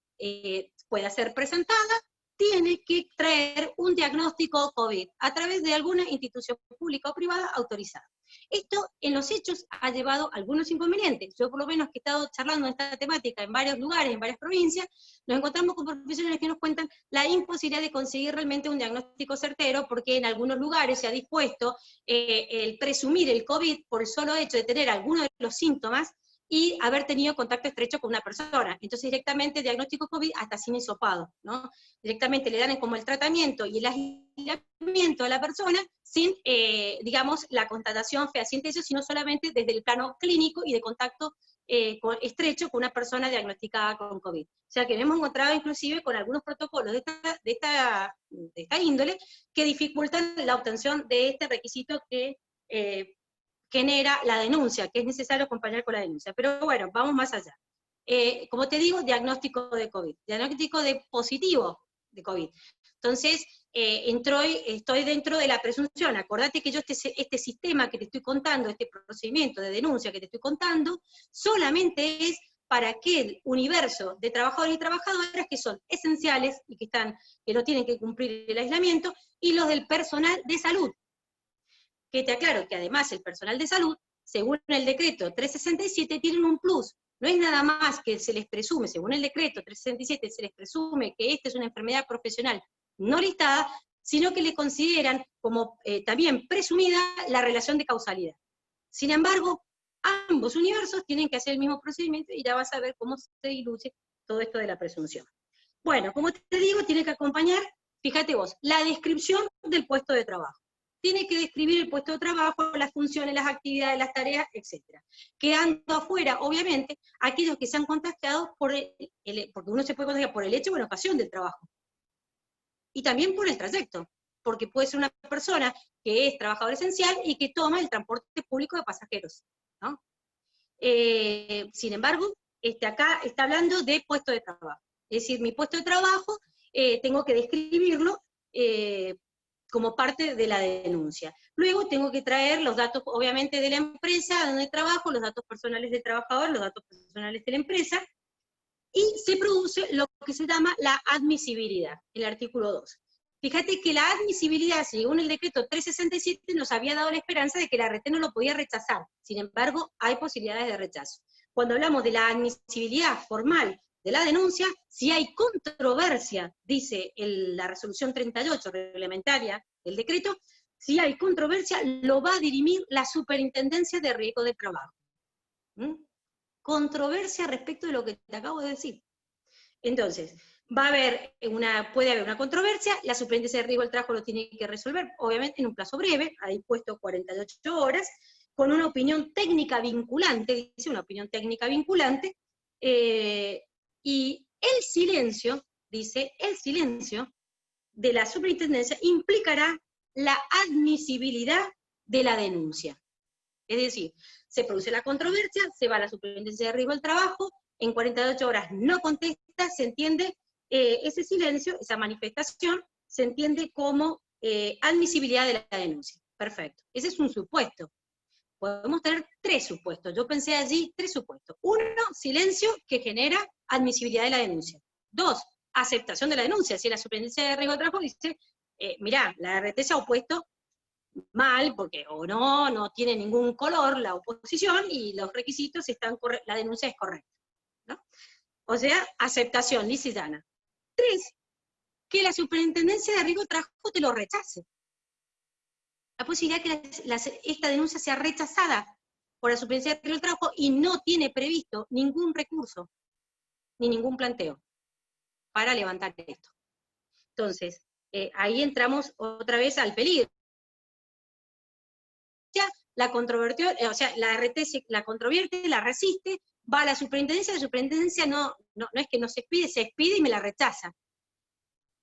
pueda ser presentada, tiene que traer un diagnóstico COVID a través de alguna institución pública o privada autorizada. Esto, en los hechos, ha llevado algunos inconvenientes. Yo, por lo menos, que he estado charlando de esta temática en varios lugares, en varias provincias, nos encontramos con profesionales que nos cuentan la imposibilidad de conseguir realmente un diagnóstico certero, porque en algunos lugares se ha dispuesto el presumir el COVID por el solo hecho de tener algunos de los síntomas y haber tenido contacto estrecho con una persona. Entonces directamente diagnóstico COVID hasta sin hisopado, ¿no? Directamente le dan como el tratamiento y el aislamiento a la persona sin, digamos, la constatación fehaciente de eso, sino solamente desde el plano clínico y de contacto estrecho con una persona diagnosticada con COVID. O sea que nos hemos encontrado inclusive con algunos protocolos de esta índole que dificultan la obtención de este requisito que genera la denuncia, que es necesario acompañar con la denuncia. Pero bueno, vamos más allá. Como te digo, diagnóstico de COVID, diagnóstico de positivo de COVID. Entonces, estoy dentro de la presunción. Acordate que yo este sistema que te estoy contando, este procedimiento de denuncia que te estoy contando, solamente es para aquel universo de trabajadores y trabajadoras que son esenciales y que no tienen que cumplir el aislamiento, y los del personal de salud. Que te aclaro que además el personal de salud, según el decreto 367, tienen un plus. No es nada más que se les presume, según el decreto 367, se les presume que esta es una enfermedad profesional no listada, sino que le consideran como también presumida la relación de causalidad. Sin embargo, ambos universos tienen que hacer el mismo procedimiento y ya vas a ver cómo se diluye todo esto de la presunción. Bueno, como te digo, tiene que acompañar, fíjate vos, la descripción del puesto de trabajo. Tiene que describir el puesto de trabajo, las funciones, las actividades, las tareas, etc. Quedando afuera, obviamente, aquellos que se han contagiado porque uno se puede contagiar por el hecho o en ocasión del trabajo. Y también por el trayecto, porque puede ser una persona que es trabajador esencial y que toma el transporte público de pasajeros, ¿no? Sin embargo, acá está hablando de puesto de trabajo. Es decir, mi puesto de trabajo tengo que describirlo como parte de la denuncia. Luego tengo que traer los datos, obviamente, de la empresa donde trabajo, los datos personales del trabajador, los datos personales de la empresa, y se produce lo que se llama la admisibilidad, el artículo 2. Fíjate que la admisibilidad, según el decreto 367, nos había dado la esperanza de que la ART no lo podía rechazar. Sin embargo, hay posibilidades de rechazo. Cuando hablamos de la admisibilidad formal de la denuncia, si hay controversia, dice la resolución 38 reglamentaria del decreto, si hay controversia, lo va a dirimir la Superintendencia de Riesgo de Trabajo. Controversia respecto de lo que te acabo de decir. Entonces, puede haber una controversia, la Superintendencia de Riesgo del Trabajo lo tiene que resolver, obviamente en un plazo breve, ha dispuesto 48 horas, con una opinión técnica vinculante, dice una opinión técnica vinculante, y el silencio, dice, el silencio de la superintendencia implicará la admisibilidad de la denuncia. Es decir, se produce la controversia, se va a la superintendencia de riesgo del trabajo, en 48 horas no contesta, se entiende ese silencio, esa manifestación, se entiende como admisibilidad de la denuncia. Perfecto. Ese es un supuesto. podemos tener tres supuestos. Yo pensé allí tres supuestos. Uno, silencio que genera admisibilidad de la denuncia. Dos, aceptación de la denuncia. Si la Superintendencia de Riesgo de Trabajo dice, mirá, la RT se ha opuesto mal, porque o no tiene ningún color la oposición, y los requisitos están la denuncia es correcta, ¿no? O sea, aceptación lisa y llana. Tres, que la Superintendencia de Riesgo de Trabajo te lo rechace. La posibilidad que esta denuncia sea rechazada por la Superintendencia de Riesgo de Trabajo y no tiene previsto ningún recurso, ni ningún planteo para levantar esto. Entonces, ahí entramos otra vez al peligro. La controvertió, o sea, la RT la controvierte, la resiste, va a la superintendencia no es que no se expide y me la rechaza.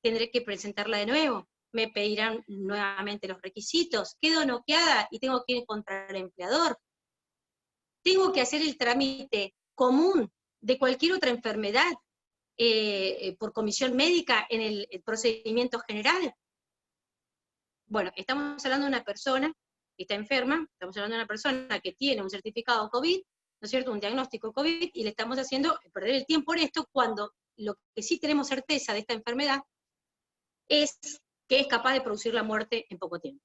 Tendré que presentarla de nuevo, me pedirán nuevamente los requisitos, quedo noqueada y tengo que ir contra el empleador. Tengo que hacer el trámite común de cualquier otra enfermedad por comisión médica en el procedimiento general. Bueno, estamos hablando de una persona que está enferma, estamos hablando de una persona que tiene un certificado COVID, ¿no es cierto?, un diagnóstico COVID, y le estamos haciendo perder el tiempo en esto cuando lo que sí tenemos certeza de esta enfermedad es que es capaz de producir la muerte en poco tiempo,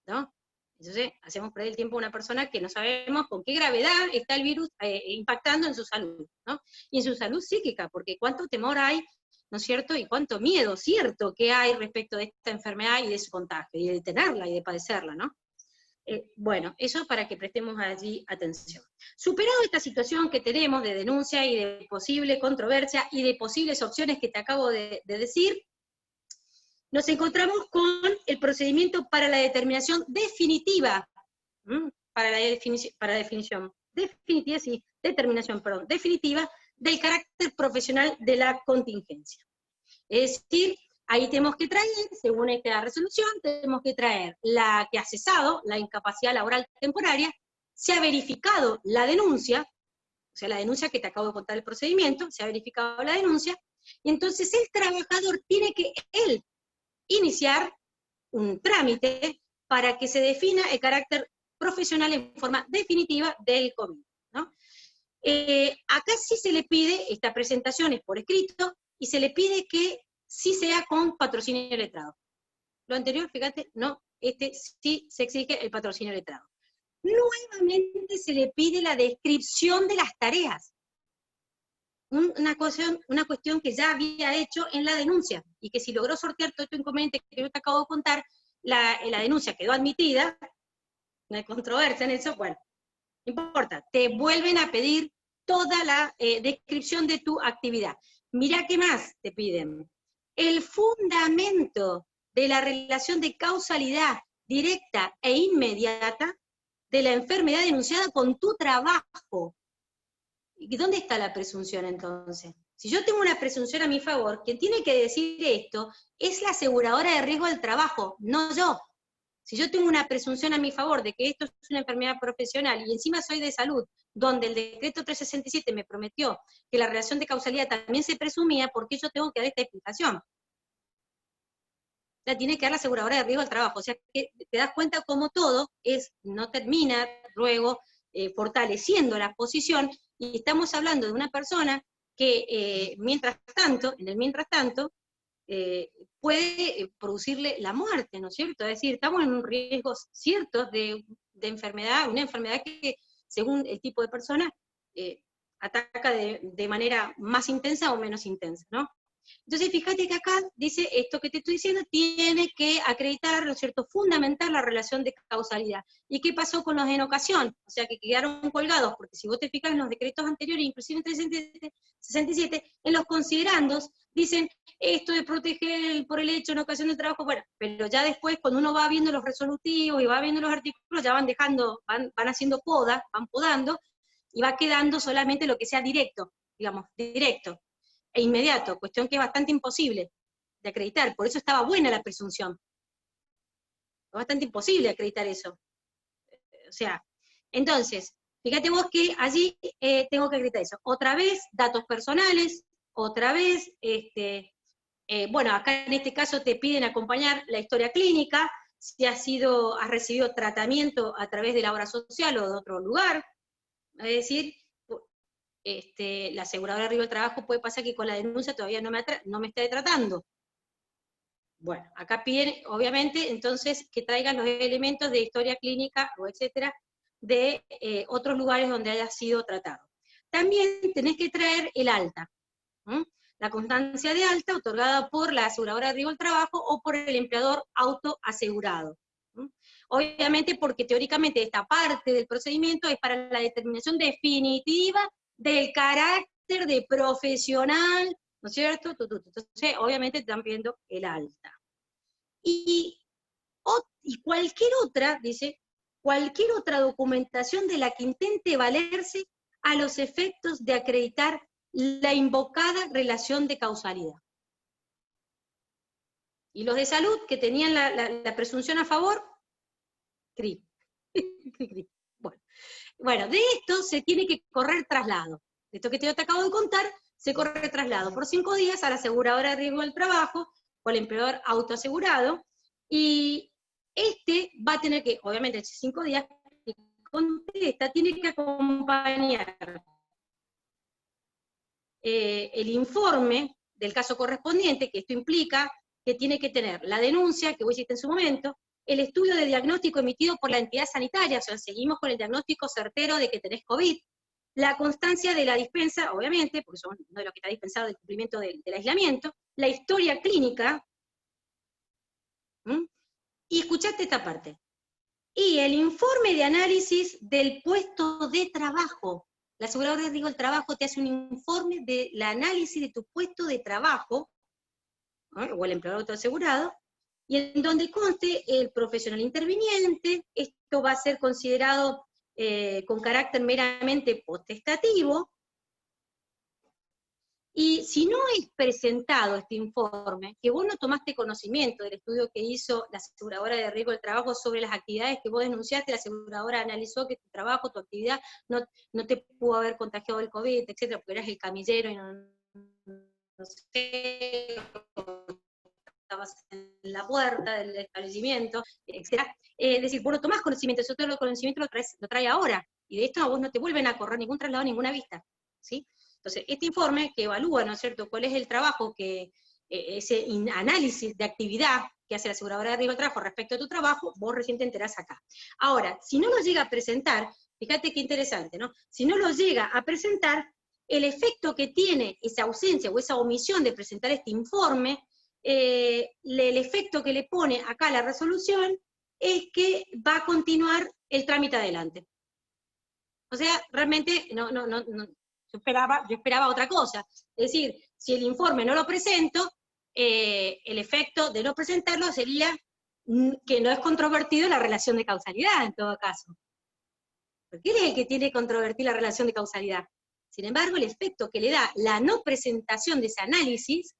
¿no? Entonces, hacemos perder el tiempo a una persona que no sabemos con qué gravedad está el virus impactando en su salud, ¿no? Y en su salud psíquica, porque cuánto temor hay, ¿no es cierto?, y cuánto miedo, cierto, que hay respecto de esta enfermedad y de su contagio, y de tenerla y de padecerla, ¿no? Bueno, eso para que prestemos allí atención. Superado esta situación que tenemos de denuncia y de posible controversia y de posibles opciones que te acabo de decir, nos encontramos con el procedimiento para la determinación definitiva, definitiva del carácter profesional de la contingencia. Es decir, ahí tenemos que traer, según esta resolución, tenemos que traer la que ha cesado, la incapacidad laboral temporaria, se ha verificado la denuncia, o sea, la denuncia que te acabo de contar el procedimiento, se ha verificado la denuncia, y entonces el trabajador tiene que, él, iniciar un trámite para que se defina el carácter profesional en forma definitiva del COVID, ¿no? Acá sí se le pide, esta presentación es por escrito, y se le pide que sí sea con patrocinio letrado. Lo anterior, fíjate, no, sí se exige el patrocinio letrado. Nuevamente se le pide la descripción de las tareas. Una cuestión que ya había hecho en la denuncia, y que si logró sortear todo este inconveniente que yo te acabo de contar, la denuncia quedó admitida, no hay controversia en eso, bueno, no importa, te vuelven a pedir toda la descripción de tu actividad. Mirá qué más te piden. El fundamento de la relación de causalidad directa e inmediata de la enfermedad denunciada con tu trabajo. ¿Y dónde está la presunción entonces? Si yo tengo una presunción a mi favor, quien tiene que decir esto es la aseguradora de riesgo del trabajo, no yo. Si yo tengo una presunción a mi favor de que esto es una enfermedad profesional y encima soy de salud, donde el decreto 367 me prometió que la relación de causalidad también se presumía, ¿por qué yo tengo que dar esta explicación? La tiene que dar la aseguradora de riesgo del trabajo. O sea, que te das cuenta cómo todo no termina luego fortaleciendo la posición, y estamos hablando de una persona que mientras tanto, puede producirle la muerte, ¿no es cierto? Es decir, estamos en riesgos ciertos de enfermedad, una enfermedad que, según el tipo de persona, ataca de manera más intensa o menos intensa, ¿no? Entonces, fíjate que acá dice esto que te estoy diciendo, tiene que acreditar, ¿no es cierto?, fundamentar la relación de causalidad. ¿Y qué pasó con los en ocasión? O sea, que quedaron colgados, porque si vos te fijas en los decretos anteriores, inclusive en 367, en los considerandos, dicen esto de proteger por el hecho en ocasión del trabajo, bueno, pero ya después, cuando uno va viendo los resolutivos y va viendo los artículos, ya van dejando, van haciendo poda, van podando, y va quedando solamente lo que sea directo, digamos, directo e inmediato, cuestión que es bastante imposible de acreditar, por eso estaba buena la presunción. Es bastante imposible acreditar eso. O sea, entonces, fíjate vos que allí tengo que acreditar eso. Otra vez, datos personales, otra vez, bueno, acá en este caso te piden acompañar la historia clínica, si has recibido tratamiento a través de la obra social o de otro lugar. Es decir, la aseguradora de riesgo del trabajo puede pasar que con la denuncia todavía no me esté tratando. Bueno, acá piden, obviamente, entonces, que traigan los elementos de historia clínica, o etcétera, de otros lugares donde haya sido tratado. También tenés que traer el alta, la constancia de alta otorgada por la aseguradora de riesgo del trabajo o por el empleador autoasegurado. Obviamente porque teóricamente esta parte del procedimiento es para la determinación definitiva del carácter de profesional, ¿no es cierto? Entonces, obviamente están pidiendo el alta. Y cualquier otra, dice, cualquier otra documentación de la que intente valerse a los efectos de acreditar la invocada relación de causalidad. Y los de salud, que tenían la presunción a favor, CRIP. Bueno, de esto se tiene que correr traslado. De esto que te acabo de contar, se corre traslado por 5 días a la aseguradora de riesgo del trabajo o al empleador autoasegurado, y va a tener que, obviamente, 5 días que contesta, tiene que acompañar el informe del caso correspondiente, que esto implica que tiene que tener la denuncia que vos hiciste en su momento, el estudio de diagnóstico emitido por la entidad sanitaria, o sea, seguimos con el diagnóstico certero de que tenés COVID, la constancia de la dispensa, obviamente, porque son uno de los que está dispensado del cumplimiento del aislamiento, la historia clínica, y escuchate esta parte, y el informe de análisis del puesto de trabajo. La aseguradora de riesgo del trabajo te hace un informe del análisis de tu puesto de trabajo, o el empleador autoasegurado, y en donde conste el profesional interviniente. Esto va a ser considerado con carácter meramente potestativo, y si no es presentado este informe, que vos no tomaste conocimiento del estudio que hizo la aseguradora de riesgo del trabajo sobre las actividades que vos denunciaste, la aseguradora analizó que tu trabajo, tu actividad, no te pudo haber contagiado el COVID, etcétera, porque eras el camillero y no sé, estabas en la puerta del establecimiento, etcétera. Es decir, vos no tomás conocimiento, eso todo el conocimiento lo trae ahora, y de esto a vos no te vuelven a correr ningún traslado, ninguna vista, ¿sí? Entonces, este informe que evalúa, ¿no es cierto?, cuál es el trabajo, ese análisis de actividad que hace la aseguradora de riesgo del trabajo respecto a tu trabajo, vos recién te enterás acá. Ahora, si no lo llega a presentar, fíjate qué interesante, ¿no? Si no lo llega a presentar, el efecto que tiene esa ausencia o esa omisión de presentar este informe, el efecto que le pone acá la resolución es que va a continuar el trámite adelante. O sea, realmente yo esperaba otra cosa. Es decir, si el informe no lo presento, el efecto de no presentarlo sería que no es controvertido la relación de causalidad, en todo caso. Porque él es el que tiene que controvertir la relación de causalidad. Sin embargo, el efecto que le da la no presentación de ese análisis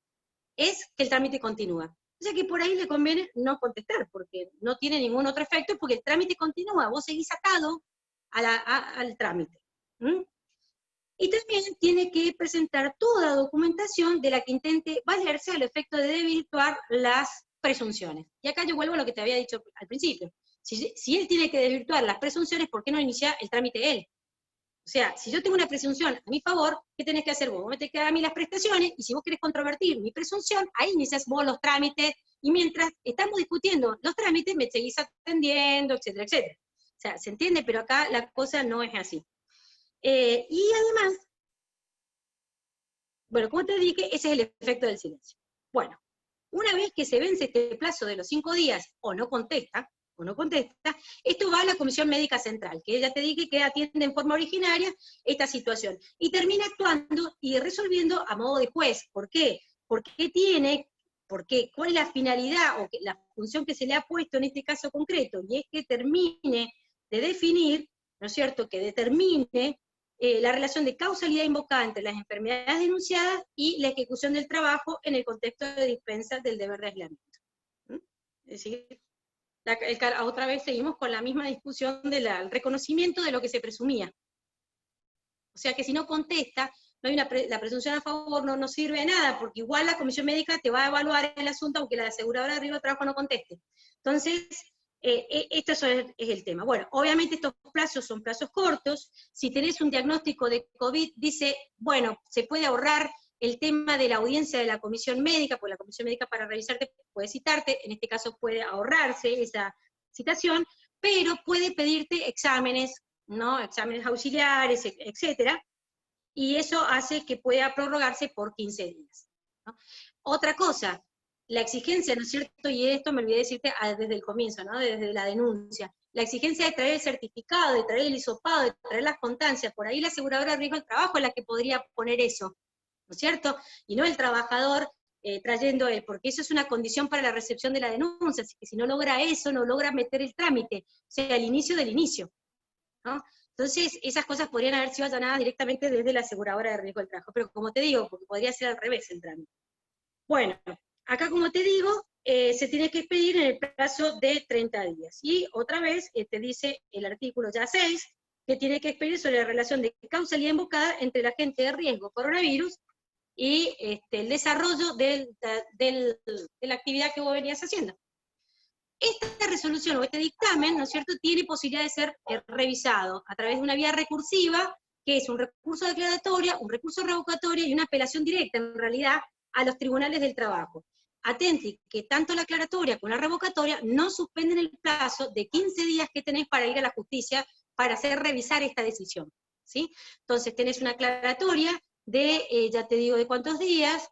es que el trámite continúa. O sea que por ahí le conviene no contestar, porque no tiene ningún otro efecto, porque el trámite continúa, vos seguís atado al trámite. Y también tiene que presentar toda documentación de la que intente valerse al efecto de desvirtuar las presunciones. Y acá yo vuelvo a lo que te había dicho al principio. Si él tiene que desvirtuar las presunciones, ¿por qué no inicia el trámite él? O sea, si yo tengo una presunción a mi favor, ¿qué tenés que hacer vos? Vos me tenés que dar a mí las prestaciones, y si vos querés controvertir mi presunción, ahí iniciás vos los trámites, y mientras estamos discutiendo los trámites, me seguís atendiendo, etcétera, etcétera. O sea, ¿se entiende? Pero acá la cosa no es así. Y además, bueno, como te dije, ese es el efecto del silencio. Bueno, una vez que se vence este plazo de los 5 días, o no contesta, esto va a la Comisión Médica Central, que ya te dije que atiende en forma originaria esta situación, y termina actuando y resolviendo a modo de juez. ¿Por qué? ¿Cuál es la finalidad, o la función que se le ha puesto en este caso concreto? Y es que termine de definir, ¿no es cierto?, que determine la relación de causalidad invocada entre las enfermedades denunciadas y la ejecución del trabajo en el contexto de dispensa del deber de aislamiento. Es decir, otra vez seguimos con la misma discusión del reconocimiento de lo que se presumía. O sea que si no contesta, no hay la presunción a favor, no sirve de nada, porque igual la comisión médica te va a evaluar el asunto aunque la aseguradora de riesgo de trabajo no conteste. Entonces, Esto es el tema. Bueno, obviamente estos plazos son plazos cortos. Si tenés un diagnóstico de COVID, dice, bueno, se puede ahorrar el tema de la audiencia de la comisión médica, porque la comisión médica para revisarte puede citarte, en este caso puede ahorrarse esa citación, pero puede pedirte exámenes, ¿no? Exámenes auxiliares, etcétera, y eso hace que pueda prorrogarse por 15 días. ¿No? Otra cosa, la exigencia, ¿no es cierto? Y esto me olvidé decirte desde el comienzo, ¿no? Desde la denuncia. La exigencia de traer el certificado, de traer el hisopado, de traer las constancias, por ahí la aseguradora de riesgo del trabajo es la que podría poner eso, ¿no es cierto? Y no el trabajador trayendo él, porque eso es una condición para la recepción de la denuncia, así que si no logra eso, no logra meter el trámite, o sea, el inicio del inicio, ¿no? Entonces, esas cosas podrían haber sido allanadas directamente desde la aseguradora de riesgo del trabajo, pero como te digo, porque podría ser al revés el trámite. Bueno, acá como te digo, se tiene que expedir en el plazo de 30 días, y otra vez te dice el artículo ya 6, que tiene que expedir sobre la relación de causalidad invocada entre el agente de riesgo coronavirus y el desarrollo de la actividad que vos venías haciendo. Esta resolución o este dictamen, ¿no es cierto?, tiene posibilidad de ser revisado a través de una vía recursiva, que es un recurso declaratorio, un recurso revocatorio y una apelación directa, en realidad, a los tribunales del trabajo. Atenti, que tanto la aclaratoria como la revocatoria no suspenden el plazo de 15 días que tenés para ir a la justicia para hacer revisar esta decisión, ¿sí? Entonces tenés una aclaratoria de, ya te digo de cuántos días,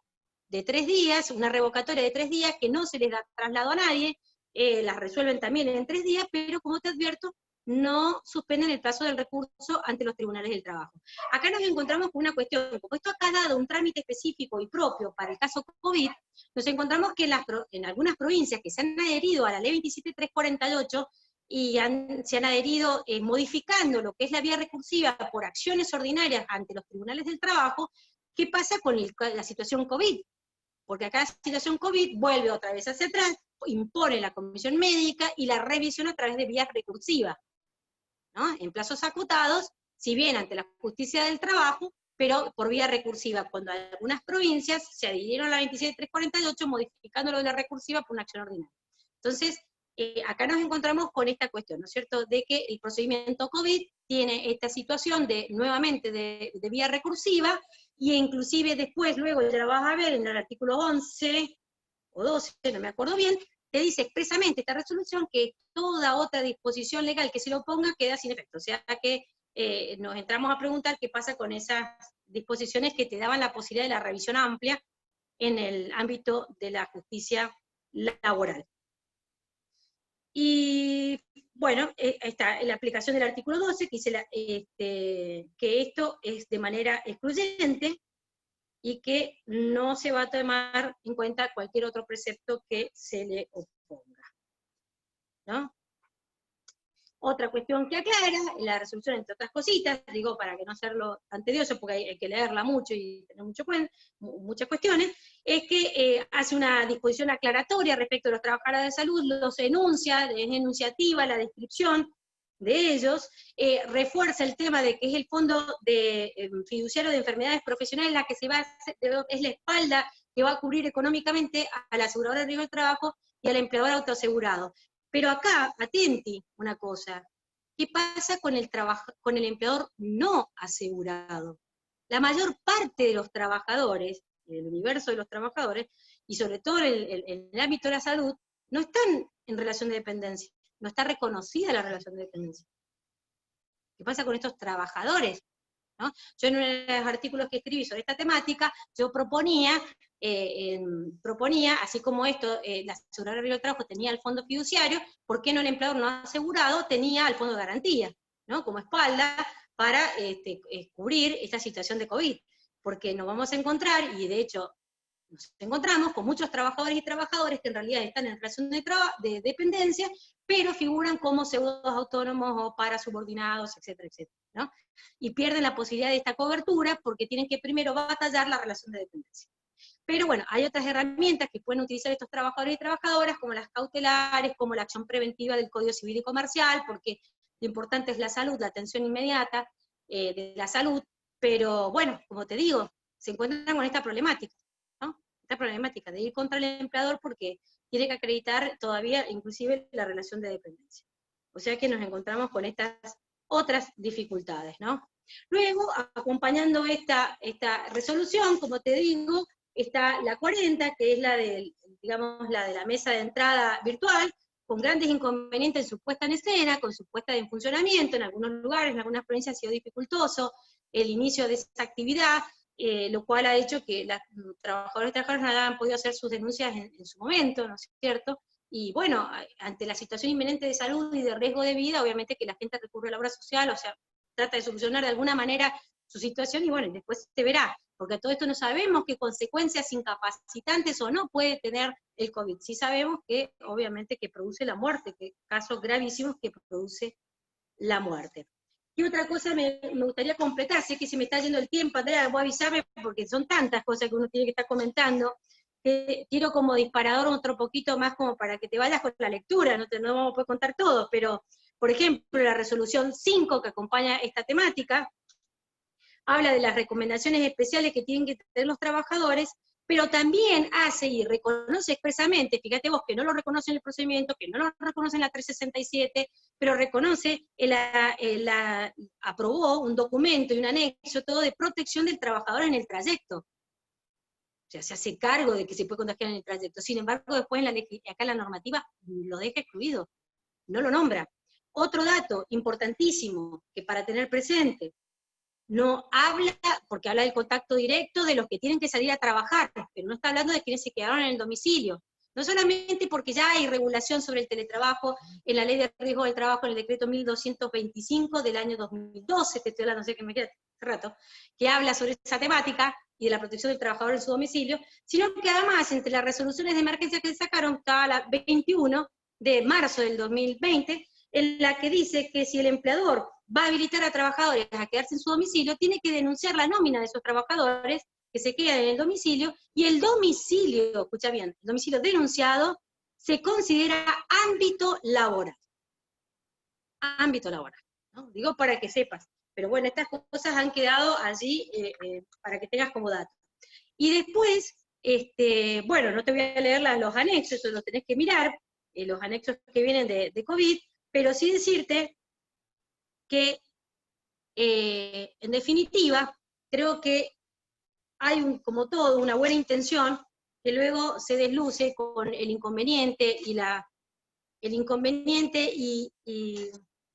de 3 días, una revocatoria de 3 días, que no se les da traslado a nadie, las resuelven también en 3 días, pero como te advierto, no suspenden el plazo del recurso ante los tribunales del trabajo. Acá nos encontramos con una cuestión, como esto acá ha dado un trámite específico y propio para el caso COVID, nos encontramos que en algunas provincias que se han adherido a la ley 27348 y se han adherido modificando lo que es la vía recursiva por acciones ordinarias ante los tribunales del trabajo, ¿qué pasa con la situación COVID? Porque acá la situación COVID vuelve otra vez hacia atrás, impone la comisión médica y la revisión a través de vías recursivas, ¿no? En plazos acotados, si bien ante la justicia del trabajo, pero por vía recursiva, cuando algunas provincias se adhirieron a la 27348 modificándolo de la recursiva por una acción ordinaria. Entonces, acá nos encontramos con esta cuestión, ¿no es cierto?, de que el procedimiento COVID tiene esta situación nuevamente de vía recursiva, y inclusive después, luego ya lo vas a ver en el artículo 11 o 12, no me acuerdo bien, te dice expresamente esta resolución que toda otra disposición legal que se lo ponga queda sin efecto. O sea que nos entramos a preguntar qué pasa con esas disposiciones que te daban la posibilidad de la revisión amplia en el ámbito de la justicia laboral. Y bueno, está la aplicación del artículo 12, que dice que esto es de manera excluyente, y que no se va a tomar en cuenta cualquier otro precepto que se le oponga, ¿no? Otra cuestión que aclara, la resolución, entre otras cositas, digo para que no hacerlo tan tedioso, porque hay que leerla mucho y tener muchas cuestiones, es que hace una disposición aclaratoria respecto a los trabajadores de salud, los enuncia, es enunciativa la descripción de ellos, refuerza el tema de que es el fondo fiduciario de enfermedades profesionales la que es la espalda que va a cubrir económicamente a la aseguradora de riesgo del trabajo y al empleador autoasegurado. Pero acá, atenti una cosa, ¿qué pasa con el empleador no asegurado? La mayor parte de los trabajadores, del universo de los trabajadores, y sobre todo en el ámbito de la salud, no están en relación de dependencia, no está reconocida la relación de dependencia. ¿Qué pasa con estos trabajadores? ¿No? Yo en uno de los artículos que escribí sobre esta temática, yo proponía, así como esto, la aseguradora de riesgo del trabajo tenía el fondo fiduciario, ¿por qué no el empleador no asegurado tenía el fondo de garantía, ¿no?, como espalda para cubrir esta situación de COVID? Porque nos vamos a encontrar, y de hecho nos encontramos con muchos trabajadores y trabajadoras que en realidad están en relación de dependencia, pero figuran como pseudos autónomos o parasubordinados, etcétera, etcétera, ¿no? Y pierden la posibilidad de esta cobertura porque tienen que primero batallar la relación de dependencia. Pero bueno, hay otras herramientas que pueden utilizar estos trabajadores y trabajadoras, como las cautelares, como la acción preventiva del Código Civil y Comercial, porque lo importante es la salud, la atención inmediata de la salud, pero bueno, como te digo, se encuentran con esta problemática, ¿no? Esta problemática de ir contra el empleador porque tiene que acreditar todavía inclusive la relación de dependencia. O sea que nos encontramos con estas otras dificultades, ¿no? Luego, acompañando esta resolución, como te digo, está la 40, que es la digamos, la de la mesa de entrada virtual, con grandes inconvenientes en su puesta en escena, con su puesta en funcionamiento, en algunos lugares, en algunas provincias ha sido dificultoso el inicio de esa actividad, lo cual ha hecho que los trabajadores y trabajadoras no hayan podido hacer sus denuncias en su momento, ¿no es cierto? Y bueno, ante la situación inminente de salud y de riesgo de vida, obviamente que la gente recurre a la obra social, o sea, trata de solucionar de alguna manera su situación, y bueno, después se verá, porque todo esto no sabemos qué consecuencias incapacitantes o no puede tener el COVID. Sí sabemos que, obviamente, que produce la muerte, que casos gravísimos que produce la muerte. Y otra cosa me gustaría completar, sé que se me está yendo el tiempo, Andrea, voy a avisarme, porque son tantas cosas que uno tiene que estar comentando, que quiero como disparador otro poquito más como para que te vayas con la lectura, no vamos a poder contar todo, pero, por ejemplo, la resolución 5 que acompaña esta temática, habla de las recomendaciones especiales que tienen que tener los trabajadores, pero también hace y reconoce expresamente, fíjate vos que no lo reconoce en el procedimiento, que no lo reconoce en la 367, pero reconoce, aprobó un documento y un anexo todo de protección del trabajador en el trayecto. O sea, se hace cargo de que se puede contagiar en el trayecto. Sin embargo, después acá la normativa lo deja excluido, no lo nombra. Otro dato importantísimo que para tener presente, no habla, porque habla del contacto directo de los que tienen que salir a trabajar, pero no está hablando de quienes se quedaron en el domicilio. No solamente porque ya hay regulación sobre el teletrabajo en la Ley de Riesgo del Trabajo, en el decreto 1225 del año 2012, te estoy hablando, no sé qué me queda hace rato, que habla sobre esa temática y de la protección del trabajador en su domicilio, sino que además, entre las resoluciones de emergencia que se sacaron, estaba la 21 de marzo del 2020, en la que dice que si el empleador va a habilitar a trabajadores a quedarse en su domicilio, tiene que denunciar la nómina de esos trabajadores que se quedan en el domicilio, y el domicilio, escucha bien, el domicilio denunciado se considera ámbito laboral. Ámbito laboral, ¿no? Digo para que sepas. Pero bueno, estas cosas han quedado allí para que tengas como dato. Y después, bueno, no te voy a leer los anexos, eso los tenés que mirar, los anexos que vienen de COVID, pero sí decirte que, en definitiva, creo que hay como todo, una buena intención, que luego se desluce con el inconveniente y la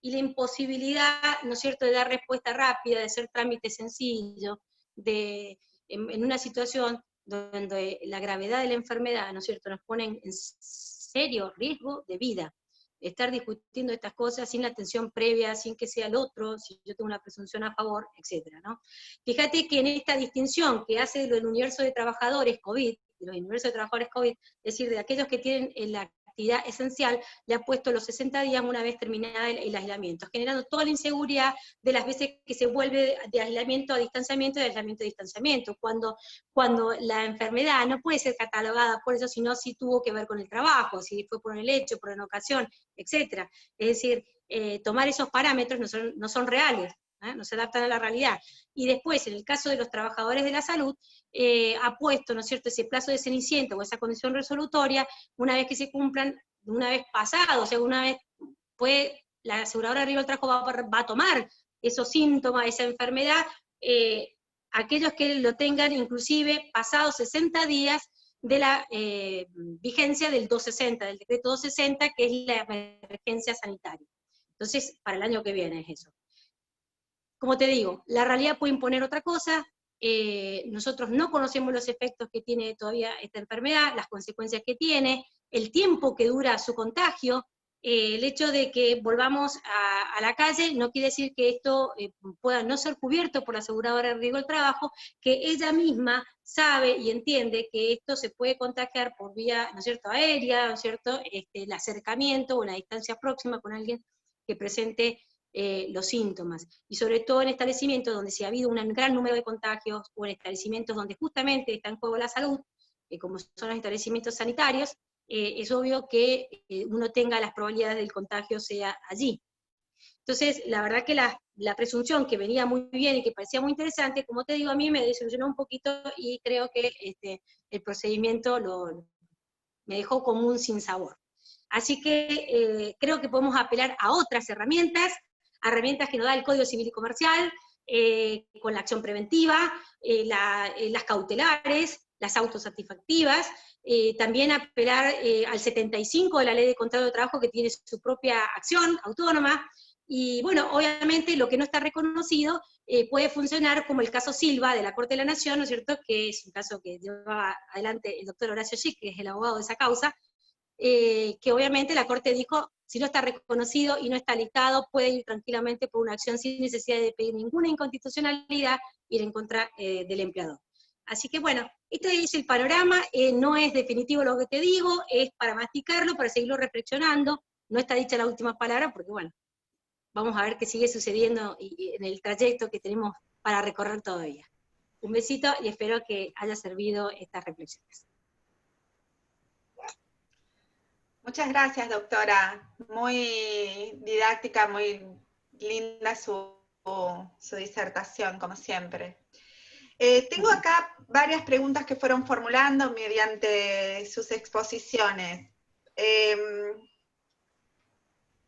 imposibilidad, ¿no es cierto?, de dar respuesta rápida, de hacer trámite sencillo, en una situación donde la gravedad de la enfermedad, ¿no es cierto?, nos pone en serio riesgo de vida. Estar discutiendo estas cosas sin la atención previa, sin que sea el otro, si yo tengo una presunción a favor, etcétera, ¿no? Fíjate que en esta distinción que hace del universo de trabajadores COVID, de los universos de trabajadores COVID, es decir, de aquellos que tienen la actividad esencial, le ha puesto los 60 días una vez terminada el aislamiento, generando toda la inseguridad de las veces que se vuelve de aislamiento a distanciamiento, de aislamiento a distanciamiento, cuando la enfermedad no puede ser catalogada por eso, sino si tuvo que ver con el trabajo, si fue por el hecho, por una ocasión, etc. Es decir, tomar esos parámetros no son reales, no se adaptan a la realidad. Y después, en el caso de los trabajadores de la salud, ha puesto, ¿no es cierto?, ese plazo de ceniciento o esa condición resolutoria, una vez que se cumplan, una vez pasado, o sea, una vez la aseguradora de riesgo del trabajo va a tomar esos síntomas, esa enfermedad, aquellos que lo tengan inclusive pasados 60 días de la vigencia del 260, del decreto 260, que es la emergencia sanitaria. Entonces, para el año que viene es eso. Como te digo, la realidad puede imponer otra cosa, nosotros no conocemos los efectos que tiene todavía esta enfermedad, las consecuencias que tiene, el tiempo que dura su contagio, el hecho de que volvamos a la calle no quiere decir que esto pueda no ser cubierto por la aseguradora de riesgo del trabajo, que ella misma sabe y entiende que esto se puede contagiar por vía, ¿no es cierto?, aérea, ¿no es cierto?, el acercamiento o una distancia próxima con alguien que presente los síntomas, y sobre todo en establecimientos donde si ha habido un gran número de contagios, o en establecimientos donde justamente está en juego la salud, como son los establecimientos sanitarios, es obvio que uno tenga las probabilidades del contagio sea allí. Entonces, la verdad que la presunción que venía muy bien y que parecía muy interesante, como te digo, a mí me desilusionó un poquito, y creo que el procedimiento me dejó como un sinsabor. Así que creo que podemos apelar a otras herramientas que nos da el Código Civil y Comercial, con la acción preventiva, las cautelares, las autosatisfactivas, también apelar al 75 de la Ley de Contrato de Trabajo, que tiene su propia acción autónoma, y bueno, obviamente lo que no está reconocido puede funcionar como el caso Silva de la Corte de la Nación, ¿no es cierto?, que es un caso que lleva adelante el doctor Horacio Schick, que es el abogado de esa causa, que obviamente la Corte dijo, si no está reconocido y no está listado, puede ir tranquilamente por una acción sin necesidad de pedir ninguna inconstitucionalidad, ir en contra del empleador. Así que bueno, este es el panorama, no es definitivo lo que te digo, es para masticarlo, para seguirlo reflexionando, no está dicha la última palabra, porque bueno, vamos a ver qué sigue sucediendo en el trayecto que tenemos para recorrer todavía. Un besito y espero que haya servido estas reflexiones. Muchas gracias, doctora. Muy didáctica, muy linda su disertación, como siempre. Tengo acá varias preguntas que fueron formulando mediante sus exposiciones.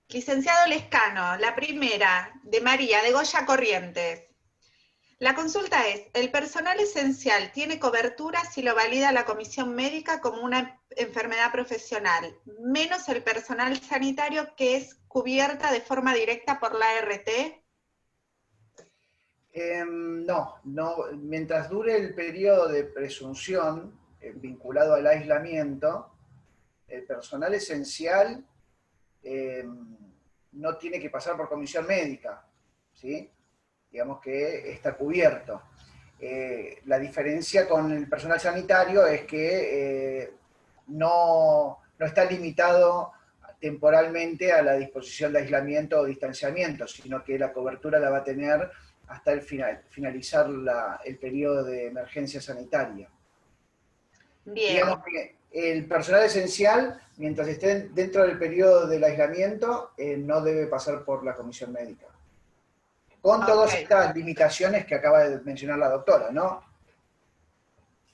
Licenciado Lescano, la primera, de María, de Goya Corrientes. La consulta es, ¿el personal esencial tiene cobertura si lo valida la comisión médica como una enfermedad profesional, menos el personal sanitario que es cubierta de forma directa por la ART? No, mientras dure el periodo de presunción vinculado al aislamiento, el personal esencial no tiene que pasar por comisión médica, ¿sí? Digamos que está cubierto. La diferencia con el personal sanitario es que no está limitado temporalmente a la disposición de aislamiento o distanciamiento, sino que la cobertura la va a tener hasta el finalizar el periodo de emergencia sanitaria. Bien. Digamos que el personal esencial, mientras esté dentro del periodo del aislamiento, no debe pasar por la comisión médica. Con todas estas limitaciones que acaba de mencionar la doctora, ¿no?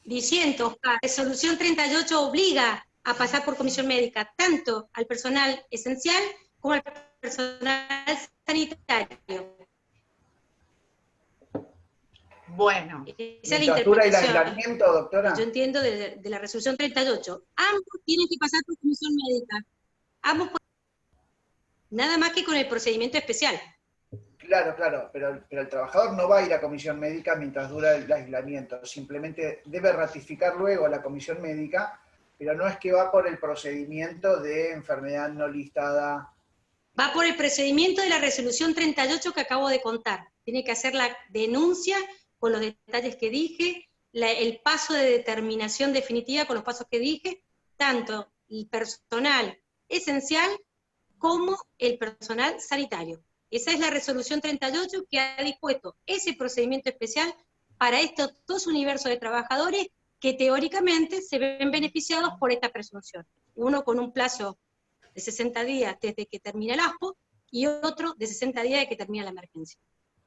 Diciendo, la resolución 38 obliga a pasar por comisión médica tanto al personal esencial como al personal sanitario. Bueno. Esa es la interpretación. ¿Dura el aislamiento, doctora? Yo entiendo de la resolución 38. Ambos tienen que pasar por comisión médica. Ambos, nada más que con el procedimiento especial. Claro, pero el trabajador no va a ir a comisión médica mientras dura el aislamiento, simplemente debe ratificar luego la comisión médica, pero no es que va por el procedimiento de enfermedad no listada. Va por el procedimiento de la resolución 38 que acabo de contar. Tiene que hacer la denuncia con los detalles que dije, el paso de determinación definitiva con los pasos que dije, tanto el personal esencial como el personal sanitario. Esa es la resolución 38 que ha dispuesto ese procedimiento especial para estos dos universos de trabajadores que teóricamente se ven beneficiados por esta presunción. Uno con un plazo de 60 días desde que termina el ASPO y otro de 60 días desde que termina la emergencia.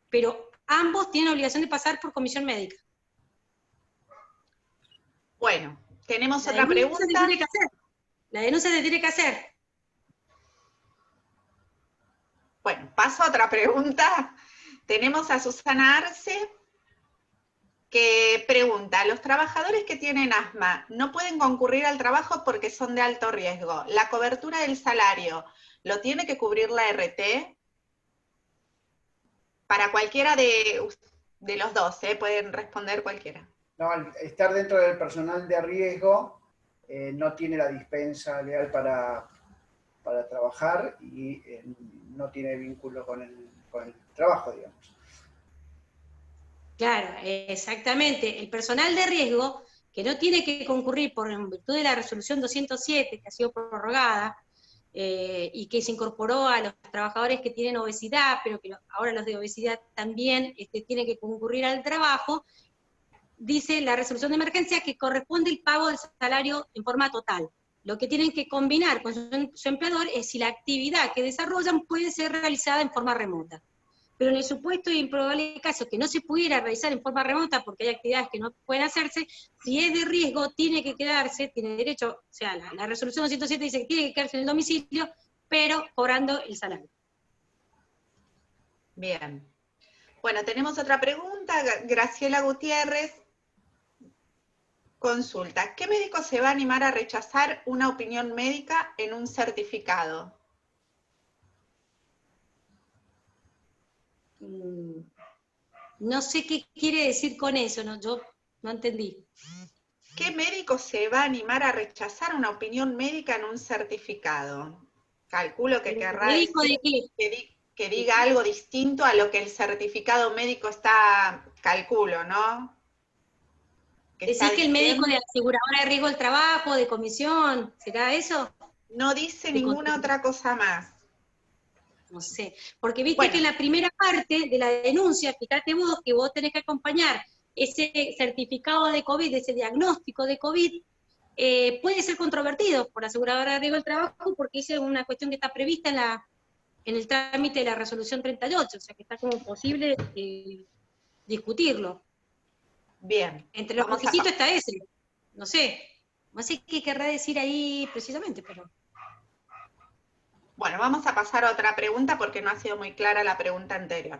Pero ambos tienen obligación de pasar por comisión médica. Bueno, tenemos otra pregunta. La denuncia se tiene que hacer. Bueno, paso a otra pregunta. Tenemos a Susana Arce, que pregunta, los trabajadores que tienen asma no pueden concurrir al trabajo porque son de alto riesgo. ¿La cobertura del salario lo tiene que cubrir la RT? Para cualquiera de los dos, pueden responder cualquiera. No, al estar dentro del personal de riesgo, no tiene la dispensa legal para trabajar y no tiene vínculo con el trabajo, digamos. Claro, exactamente. El personal de riesgo, que no tiene que concurrir por en virtud de la resolución 207, que ha sido prorrogada, y que se incorporó a los trabajadores que tienen obesidad, pero que ahora los de obesidad también tienen que concurrir al trabajo, dice la resolución de emergencia que corresponde el pago del salario en forma total. Lo que tienen que combinar con su empleador es si la actividad que desarrollan puede ser realizada en forma remota. pero en el supuesto y improbable caso que no se pudiera realizar en forma remota porque hay actividades que no pueden hacerse, si es de riesgo, tiene que quedarse, tiene derecho, o sea, la resolución 207 dice que tiene que quedarse en el domicilio, pero cobrando el salario. Bien. Bueno, tenemos otra pregunta, Graciela Gutiérrez. Consulta, ¿qué médico se va a animar a rechazar una opinión médica en un certificado? No sé qué quiere decir con eso, ¿no? Yo no entendí. ¿Qué médico se va a animar a rechazar una opinión médica en un certificado? Calculo que querrá ¿Médico decir de qué? que diga algo distinto a lo que el certificado médico está, calculo, ¿no? ¿Decís que el médico de aseguradora de riesgo del trabajo, de comisión, será eso? No dice ninguna otra cosa más. No sé, porque viste que en la primera parte de la denuncia, fíjate vos que vos tenés que acompañar ese certificado de COVID, ese diagnóstico de COVID, puede ser controvertido por la aseguradora de riesgo del trabajo porque es una cuestión que está prevista en el trámite de la resolución 38, o sea que está como posible discutirlo. Bien. Entre los requisitos está ese, no sé qué querrá decir ahí precisamente, pero... Bueno, vamos a pasar a otra pregunta porque no ha sido muy clara la pregunta anterior.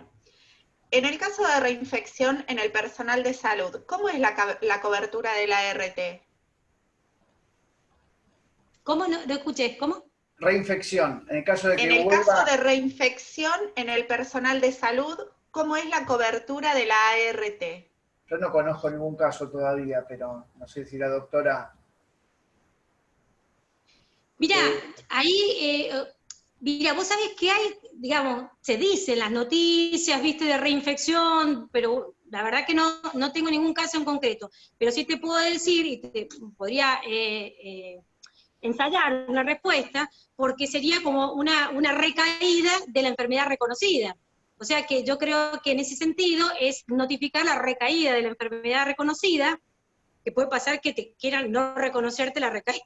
En el caso de reinfección en el personal de salud, ¿cómo es la cobertura de la ART? ¿Cómo? No escuché, ¿cómo? Reinfección, en el caso de que En el vuelva... caso de reinfección en el personal de salud, ¿cómo es la cobertura de la ART? Yo no conozco ningún caso todavía, pero no sé si la doctora... Mira, ahí, mira, vos sabés que hay, digamos, se dice en las noticias, viste, de reinfección, pero la verdad que no tengo ningún caso en concreto, pero sí te puedo decir, y te podría ensayar una respuesta, porque sería como una recaída de la enfermedad reconocida. O sea que yo creo que en ese sentido es notificar la recaída de la enfermedad reconocida, que puede pasar que te quieran no reconocerte la recaída,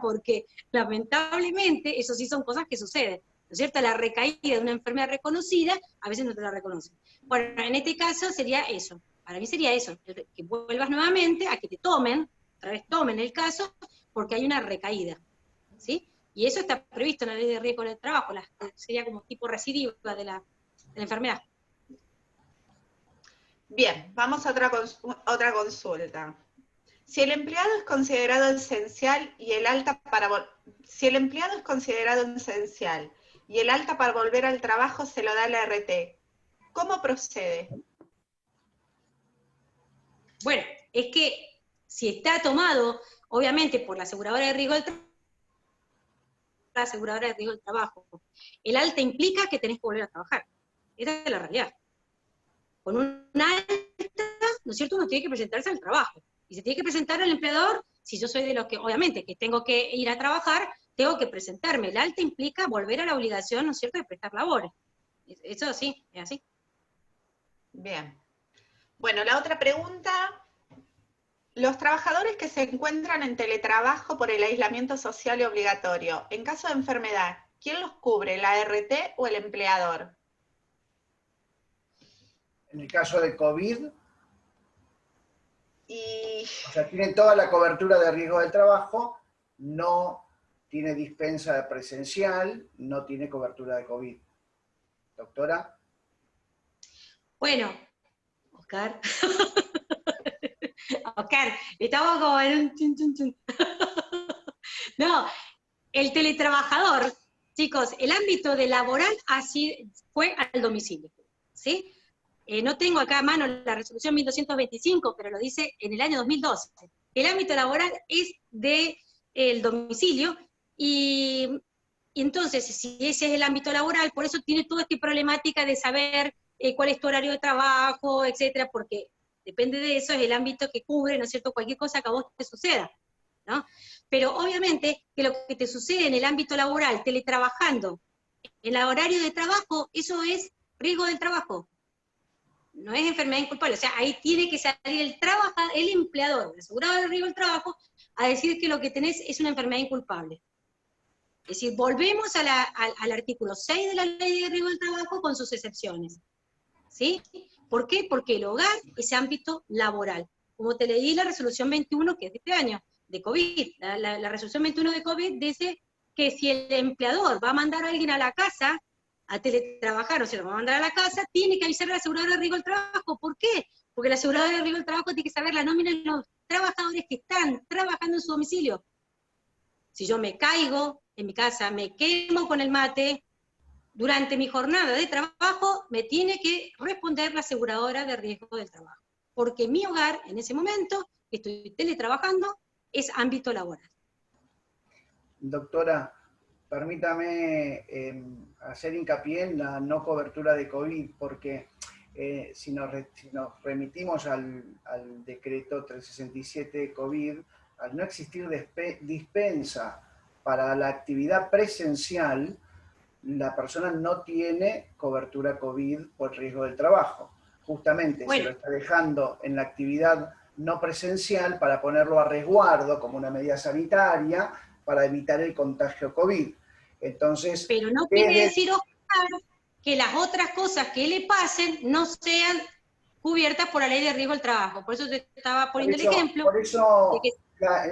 porque lamentablemente eso sí son cosas que suceden, ¿no es cierto? La recaída de una enfermedad reconocida, a veces no te la reconocen. Bueno, en este caso sería eso, para mí sería eso, que vuelvas nuevamente a que te tomen, otra vez tomen el caso, porque hay una recaída, ¿sí? Y eso está previsto en la ley de riesgo del trabajo, sería como tipo recidiva de la enfermedad. Bien, vamos a otra consulta. Si el empleado es considerado esencial y el alta para volver al trabajo se lo da la ART, ¿cómo procede? Bueno, es que si está tomado, obviamente, por la aseguradora de riesgo del trabajo, el alta implica que tenés que volver a trabajar. Esa es la realidad. Con un alta, ¿no es cierto?, uno tiene que presentarse al trabajo. Y se tiene que presentar al empleador, si yo soy de los que, obviamente, que tengo que ir a trabajar, tengo que presentarme. El alta implica volver a la obligación, ¿no es cierto?, de prestar labores. Eso sí, es así. Bien. Bueno, la otra pregunta, los trabajadores que se encuentran en teletrabajo por el aislamiento social y obligatorio, en caso de enfermedad, ¿quién los cubre, la ART o el empleador? En el caso de COVID, o sea, tienen toda la cobertura de riesgo del trabajo, no tiene dispensa presencial, no tiene cobertura de COVID. Doctora. Bueno, Oscar, estamos como en un chun, chun, chun. No, el teletrabajador, chicos, el ámbito de laboral así fue al domicilio, ¿sí? No tengo acá a mano la resolución 1225, pero lo dice en el año 2012. El ámbito laboral es del domicilio, y entonces, si ese es el ámbito laboral, por eso tiene toda esta problemática de saber cuál es tu horario de trabajo, etcétera, porque depende de eso, es el ámbito que cubre, ¿no es cierto?, cualquier cosa que a vos te suceda, ¿no? Pero obviamente que lo que te sucede en el ámbito laboral, teletrabajando, en el horario de trabajo, eso es riesgo del trabajo. No es enfermedad inculpable, o sea, ahí tiene que salir el empleador, el asegurado de riesgo del trabajo, a decir que lo que tenés es una enfermedad inculpable. Es decir, volvemos al artículo 6 de la ley de riesgo del trabajo con sus excepciones. ¿sí? ¿Por qué? Porque el hogar es ámbito laboral. Como te leí la resolución 21, que es de este año, de COVID, la resolución 21 de COVID dice que si el empleador va a mandar a alguien a la casa a teletrabajar, o sea, lo va a mandar a la casa, tiene que avisar a la aseguradora de riesgo del trabajo. ¿Por qué? Porque la aseguradora de riesgo del trabajo tiene que saber la nómina de los trabajadores que están trabajando en su domicilio. Si yo me caigo en mi casa, me quemo con el mate, durante mi jornada de trabajo me tiene que responder la aseguradora de riesgo del trabajo. Porque mi hogar, en ese momento, que estoy teletrabajando, es ámbito laboral. Doctora, permítame hacer hincapié en la no cobertura de COVID, porque si nos remitimos al decreto 367 de COVID, al no existir dispensa para la actividad presencial, la persona no tiene cobertura COVID por riesgo del trabajo. Justamente se lo está dejando en la actividad no presencial para ponerlo a resguardo como una medida sanitaria para evitar el contagio COVID. Entonces, pero no quiere decir, Oscar, que las otras cosas que le pasen no sean cubiertas por la ley de riesgo del trabajo. Por eso te estaba poniendo el ejemplo. Por eso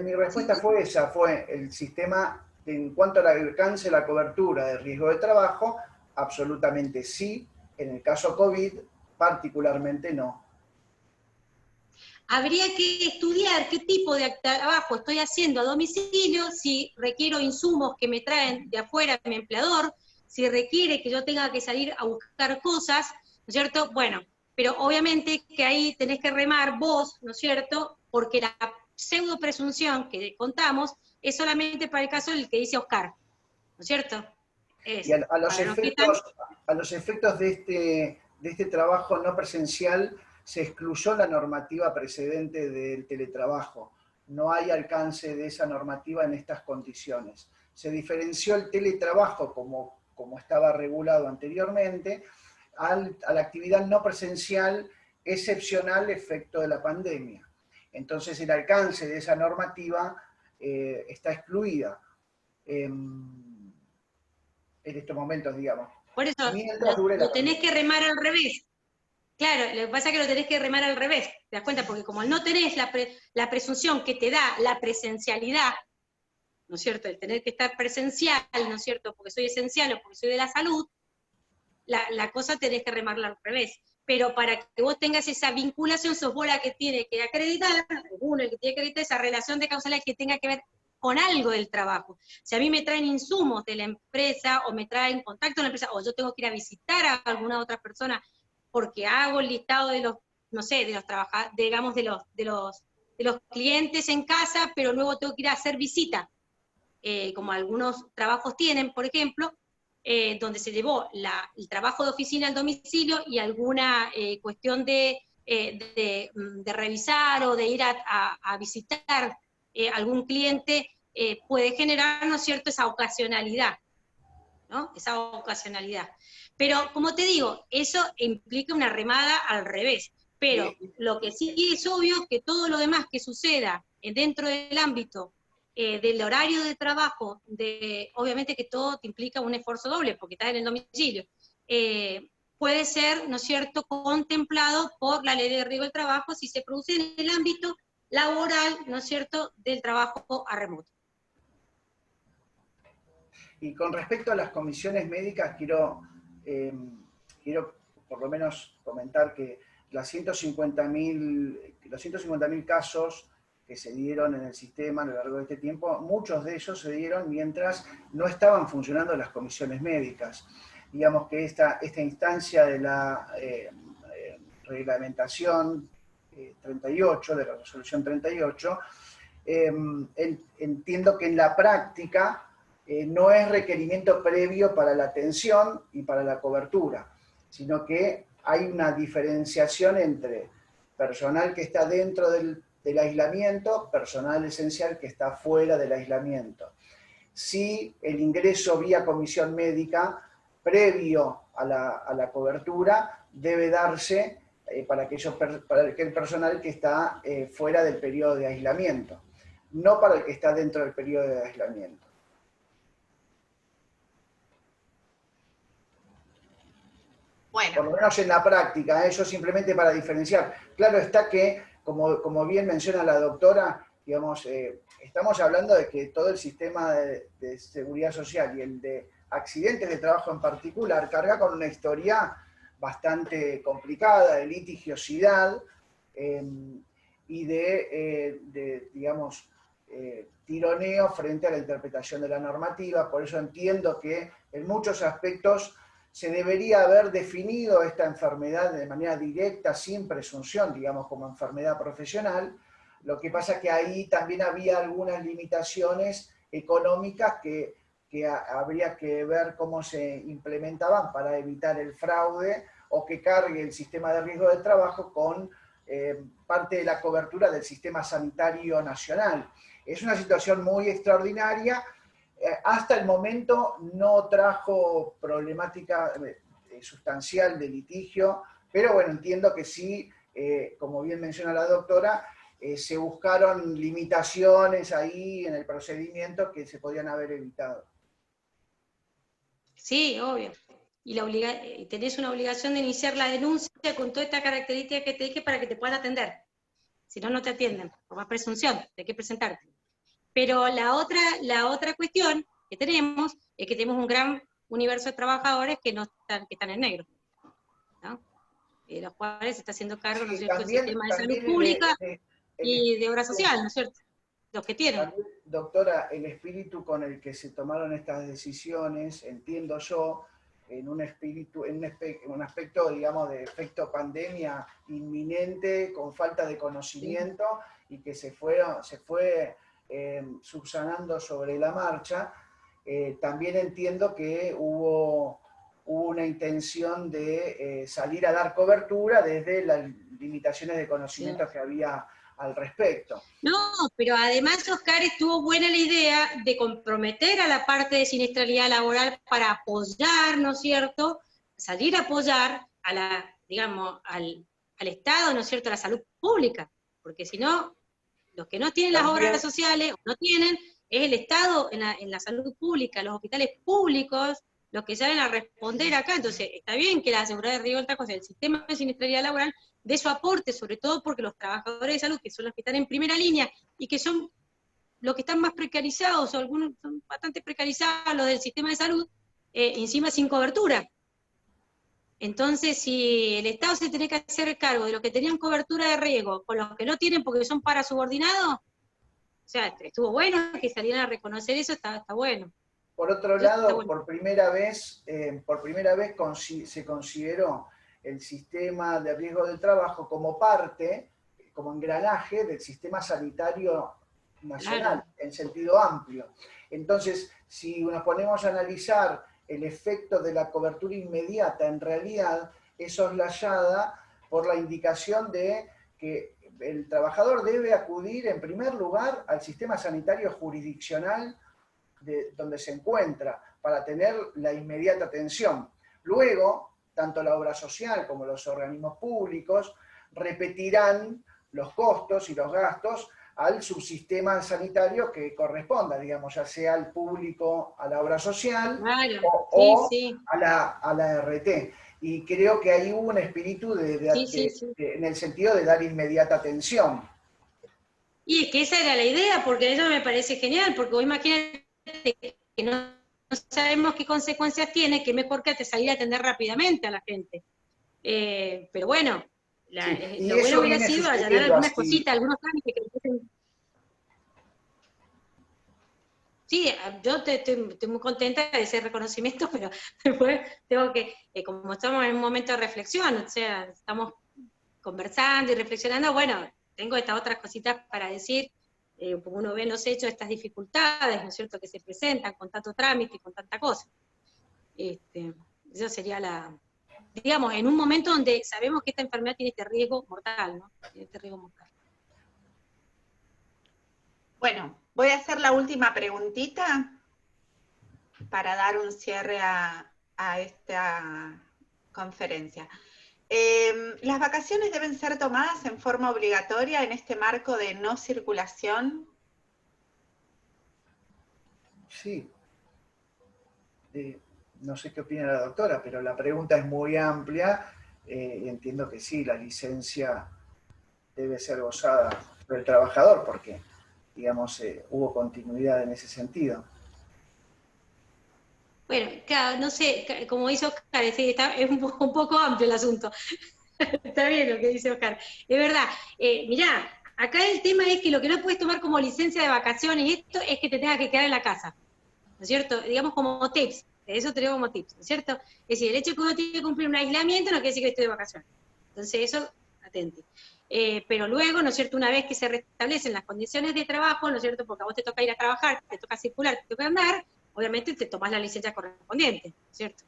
mi respuesta fue esa, fue el sistema, en cuanto al alcance de la cobertura de riesgo de trabajo, absolutamente sí. En el caso COVID, particularmente no. Habría que estudiar qué tipo de trabajo estoy haciendo a domicilio, si requiero insumos que me traen de afuera mi empleador, si requiere que yo tenga que salir a buscar cosas, ¿no es cierto? Bueno, pero obviamente que ahí tenés que remar vos, ¿no es cierto? Porque la pseudo presunción que contamos es solamente para el caso del que dice Oscar, ¿no es cierto? Y a los efectos de este trabajo no presencial, se excluyó la normativa precedente del teletrabajo. No hay alcance de esa normativa en estas condiciones. Se diferenció el teletrabajo como estaba regulado anteriormente a la actividad no presencial excepcional efecto de la pandemia. Entonces el alcance de esa normativa está excluida en estos momentos, digamos. Por eso lo tenés que remar al revés. Claro, lo que pasa es que lo tenés que remar al revés, ¿te das cuenta? Porque como no tenés la presunción que te da la presencialidad, ¿no es cierto? El tener que estar presencial, ¿no es cierto? Porque soy esencial o porque soy de la salud, la cosa tenés que remarla al revés. Pero para que vos tengas esa vinculación, sos vos la que tiene que acreditar, uno el que tiene que acreditar esa relación de causalidad que tenga que ver con algo del trabajo. Si a mí me traen insumos de la empresa, o me traen contacto de la empresa, o yo tengo que ir a visitar a alguna otra persona, porque hago el listado de los, no sé, de los trabajadores, digamos, de los clientes en casa, pero luego tengo que ir a hacer visita, como algunos trabajos tienen, por ejemplo, donde se llevó el trabajo de oficina al domicilio y alguna cuestión de revisar o de ir a visitar algún cliente, puede generar, ¿no es cierto?, esa ocasionalidad, ¿no? Esa ocasionalidad. Pero, como te digo, eso implica una remada al revés. Pero lo que sí es obvio que todo lo demás que suceda dentro del ámbito del horario de trabajo, obviamente que todo te implica un esfuerzo doble, porque estás en el domicilio, puede ser, ¿no es cierto?, contemplado por la ley de riesgo del trabajo si se produce en el ámbito laboral, ¿no es cierto?, del trabajo a remoto. Y con respecto a las comisiones médicas, quiero por lo menos comentar que los 150.000 casos que se dieron en el sistema a lo largo de este tiempo, muchos de ellos se dieron mientras no estaban funcionando las comisiones médicas. Digamos que esta instancia de la reglamentación 38, de la resolución 38, entiendo que en la práctica no es requerimiento previo para la atención y para la cobertura, sino que hay una diferenciación entre personal que está dentro del aislamiento, personal esencial que está fuera del aislamiento. Si el ingreso vía comisión médica previo a la cobertura debe darse para aquel personal que está fuera del periodo de aislamiento, no para el que está dentro del periodo de aislamiento. Bueno. Por lo menos en la práctica, eso simplemente para diferenciar. Claro está que, como bien menciona la doctora, digamos, estamos hablando de que todo el sistema de seguridad social y el de accidentes de trabajo en particular carga con una historia bastante complicada de litigiosidad y digamos, tironeo frente a la interpretación de la normativa. Por eso entiendo que en muchos aspectos se debería haber definido esta enfermedad de manera directa, sin presunción, digamos, como enfermedad profesional. Lo que pasa es que ahí también había algunas limitaciones económicas que habría que ver cómo se implementaban para evitar el fraude o que cargue el sistema de riesgo de trabajo con parte de la cobertura del sistema sanitario nacional. Es una situación muy extraordinaria. Hasta el momento no trajo problemática sustancial de litigio, pero bueno, entiendo que sí, como bien menciona la doctora, se buscaron limitaciones ahí en el procedimiento que se podían haber evitado. Sí, obvio. Y tenés una obligación de iniciar la denuncia con toda esta característica que te dije para que te puedan atender. Si no, no te atienden, por más presunción, hay que presentarte. Pero la otra cuestión que tenemos es que tenemos un gran universo de trabajadores que están en negro, ¿no? Los cuales se está haciendo cargo, Sí, ¿no es cierto?, del también, sistema de salud pública y de obra social, ¿no es cierto? Los que tienen. También, doctora, el espíritu con el que se tomaron estas decisiones, entiendo yo, en un aspecto, digamos, de efecto pandemia inminente, con falta de conocimiento, y que se fue subsanando sobre la marcha. También entiendo que hubo una intención de salir a dar cobertura desde las limitaciones de conocimiento que había al respecto. No, pero además Oscar estuvo buena la idea de comprometer a la parte de siniestralidad laboral para apoyar, ¿no es cierto?, salir a apoyar digamos, al Estado, ¿no es cierto?, a la salud pública, porque si no, los que no tienen las obras sociales, no tienen, es el Estado en la salud pública, los hospitales públicos, los que salen a responder acá. Entonces, está bien que la aseguradora de riesgo del trabajo, el sistema de siniestralidad laboral, de su aporte, sobre todo porque los trabajadores de salud, que son los que están en primera línea, y que son los que están más precarizados, o algunos son bastante precarizados, los del sistema de salud, encima sin cobertura. Entonces, si el Estado se tiene que hacer cargo de los que tenían cobertura de riesgo, con los que no tienen porque son parasubordinados, o sea, estuvo bueno que salieran a reconocer eso, está bueno. Por otro lado, por primera vez se consideró el sistema de riesgo del trabajo como parte, como engranaje del sistema sanitario nacional, en sentido amplio. Entonces, si nos ponemos a analizar el efecto de la cobertura inmediata, en realidad es soslayada por la indicación de que el trabajador debe acudir en primer lugar al sistema sanitario jurisdiccional donde se encuentra para tener la inmediata atención. Luego, tanto la obra social como los organismos públicos repetirán los costos y los gastos al subsistema sanitario que corresponda, digamos, ya sea al público, a la obra social, o a la RT. Y creo que ahí hubo un espíritu en el sentido de dar inmediata atención. Y es que esa era la idea, porque eso me parece genial, porque vos imagínate que no sabemos qué consecuencias tiene, que mejor que salir a atender rápidamente a la gente. Pero bueno, lo bueno hubiera sido allanar algunas cositas, algunos trámites que sí, yo estoy muy contenta de ese reconocimiento, pero después tengo que, como estamos en un momento de reflexión, o sea, estamos conversando y reflexionando, bueno, tengo estas otras cositas para decir, como uno ve en los hechos estas dificultades, ¿no es cierto?, que se presentan con tanto trámite y con tanta cosa. Eso sería digamos, en un momento donde sabemos que esta enfermedad tiene este riesgo mortal, ¿no? Tiene este riesgo mortal. Bueno, voy a hacer la última preguntita para dar un cierre a esta conferencia. ¿Las vacaciones deben ser tomadas en forma obligatoria en este marco de no circulación? Sí. no sé qué opina la doctora, pero la pregunta es muy amplia y entiendo que sí, la licencia debe ser gozada por el trabajador porque, digamos, hubo continuidad en ese sentido. Bueno, claro, no sé, como dice Oscar, es un poco amplio el asunto. Está bien lo que dice Oscar. Es verdad, mirá, acá el tema es que lo que no puedes tomar como licencia de vacaciones y esto es que te tengas que quedar en la casa, ¿no es cierto? Digamos como tips, eso te digo como tips, ¿no es cierto? Es decir, el hecho de que uno tiene que cumplir un aislamiento no quiere decir que esté de vacaciones. Entonces eso, atente. Pero luego, ¿no es cierto?, una vez que se restablecen las condiciones de trabajo, ¿no es cierto?, porque a vos te toca ir a trabajar, te toca circular, te toca andar, obviamente te tomás la licencia correspondiente, ¿no es cierto?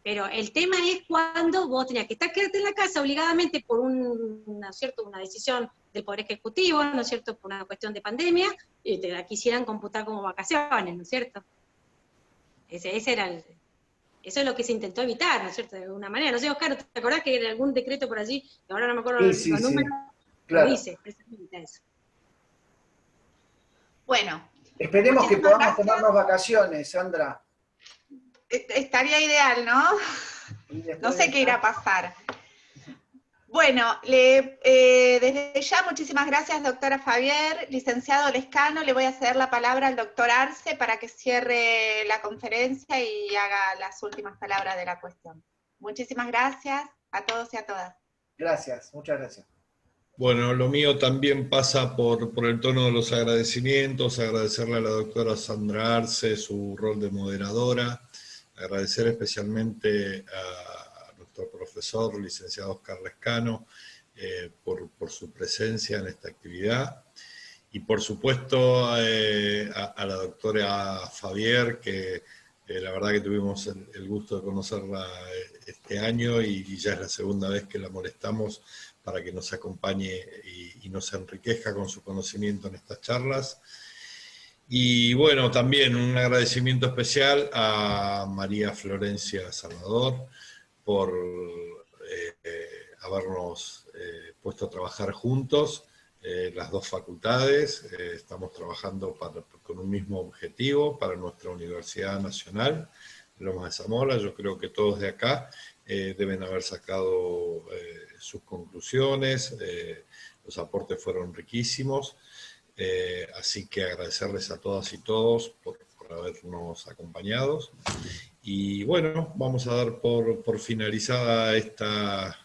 Pero el tema es cuando vos tenías que quedarte en la casa obligadamente por ¿no es cierto?, una decisión del Poder Ejecutivo, ¿no es cierto?, por una cuestión de pandemia, y te la quisieran computar como vacaciones, ¿no es cierto? Ese era eso es lo que se intentó evitar, ¿no es cierto?, de alguna manera. No sé, Oscar, ¿te acordás que era algún decreto por allí, que ahora no me acuerdo Sí, los números? Lo claro. dice, precisamente eso. Bueno, Esperemos que muchísimas podamos gracias. tomarnos vacaciones, Sandra. Estaría ideal, ¿no? Y No después sé de qué irá a tanto, pasar. Bueno, desde ya muchísimas gracias, doctora Fabier. Licenciado Lescano, le voy a ceder la palabra al doctor Arce para que cierre la conferencia y haga las últimas palabras de la cuestión. Muchísimas gracias a todos y a todas. gracias, muchas gracias. Bueno, lo mío también pasa por el tono de los agradecimientos, agradecerle a la doctora Sandra Arce su rol de moderadora, agradecer especialmente a nuestro profesor, licenciado Oscar Lescano, por su presencia en esta actividad, y por supuesto a la doctora Fabier, que la verdad que tuvimos el gusto de conocerla este año y ya es la segunda vez que la molestamos para que nos acompañe y nos enriquezca con su conocimiento en estas charlas. Y bueno, también un agradecimiento especial a María Florencia Salvador por habernos puesto a trabajar juntos, las dos facultades. Estamos trabajando con un mismo objetivo para nuestra Universidad Nacional de Lomas de Zamora. Yo creo que todos de acá deben haber sacado sus conclusiones, los aportes fueron riquísimos, así que agradecerles a todas y todos por habernos acompañado. Y bueno, vamos a dar por finalizada esta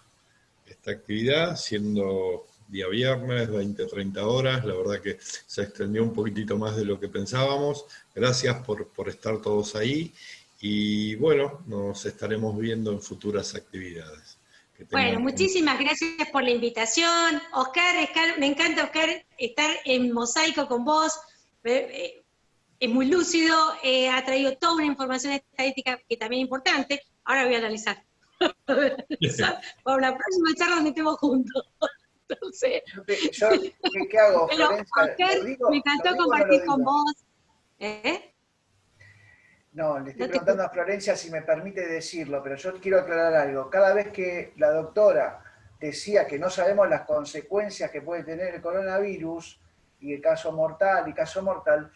actividad, siendo día viernes, 20-30 horas, la verdad que se extendió un poquitito más de lo que pensábamos. Gracias por estar todos ahí, y bueno, nos estaremos viendo en futuras actividades. Bueno, muchísimas gracias por la invitación. Oscar, me encanta, Oscar, estar en mosaico con vos. Es muy lúcido, ha traído toda una información estadística que también es importante. Ahora voy a analizar. Para la próxima charla donde estemos juntos. Entonces, ¿Qué hago, pero Florencia? Oscar, ¿Lo digo, me encantó lo digo o no lo compartir con digo? vos. No, le estoy No te preguntando a Florencia si me permite decirlo, pero yo quiero aclarar algo. Cada vez que la doctora decía que no sabemos las consecuencias que puede tener el coronavirus, y el caso mortal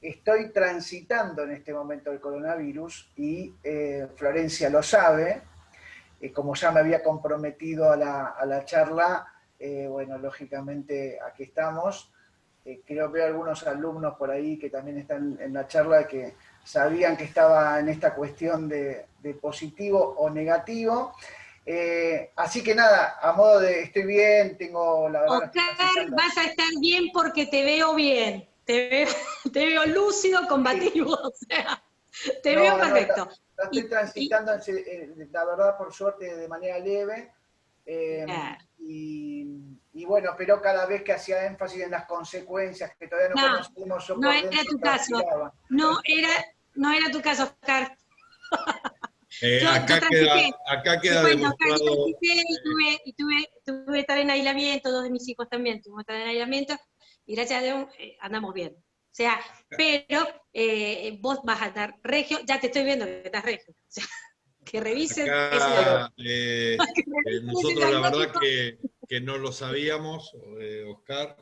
estoy transitando en este momento el coronavirus y Florencia lo sabe. Como ya me había comprometido a la charla, bueno, lógicamente aquí estamos. Creo que veo algunos alumnos por ahí que también están en la charla que sabían que estaba en esta cuestión de positivo o negativo. Así que nada, a modo de estoy bien, tengo la verdad... Oscar, vas a estar bien porque te veo bien. Te veo lúcido, combativo, o sea, te veo perfecto. La estoy transitando, la verdad, por suerte, de manera leve. Y bueno, pero cada vez que hacía énfasis en las consecuencias que todavía no conocemos, yo no por era dentro tu caso. transpiraba. No era tu caso, Oscar. Acá queda bueno, demostrado. Y tuve que estar en aislamiento, dos de mis hijos también tuvimos que estar en aislamiento, y gracias a Dios andamos bien. O sea, pero vos vas a estar regio, ya te estoy viendo que estás regio. O sea, que revisen. Acá, nosotros la verdad que no lo sabíamos, Oscar,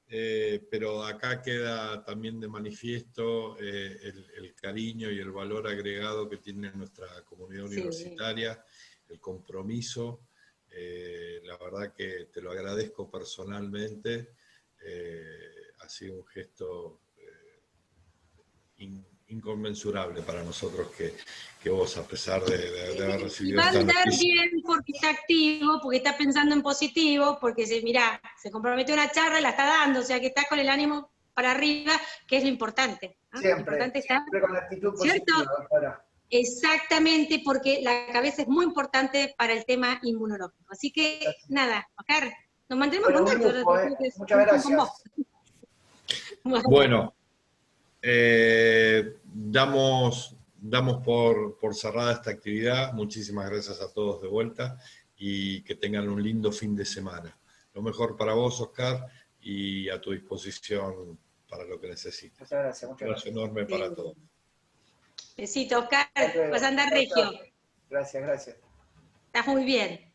pero acá queda también de manifiesto el cariño y el valor agregado que tiene nuestra comunidad universitaria, el compromiso. La verdad que te lo agradezco personalmente, ha sido un gesto inconmensurable para nosotros que vos, a pesar de haber recibido esta noticia. Va a andar bien porque está activo, porque está pensando en positivo, porque mirá, se comprometió a una charla y la está dando, o sea que está con el ánimo para arriba, que es lo importante. ¿no? Siempre, lo importante está, siempre con la actitud ¿cierto? positiva, doctora. Exactamente, porque la cabeza es muy importante para el tema inmunológico. Así que, nada, Oscar, nos mantenemos en contacto. Grupo, muchas gracias. Bueno, damos por cerrada esta actividad. Muchísimas gracias a todos de vuelta y que tengan un lindo fin de semana. Lo mejor para vos, Oscar, y a tu disposición para lo que necesites. Muchas gracias. Un abrazo enorme para todos. Besito, Oscar. Vas a andar regio. Gracias, gracias. Estás muy bien.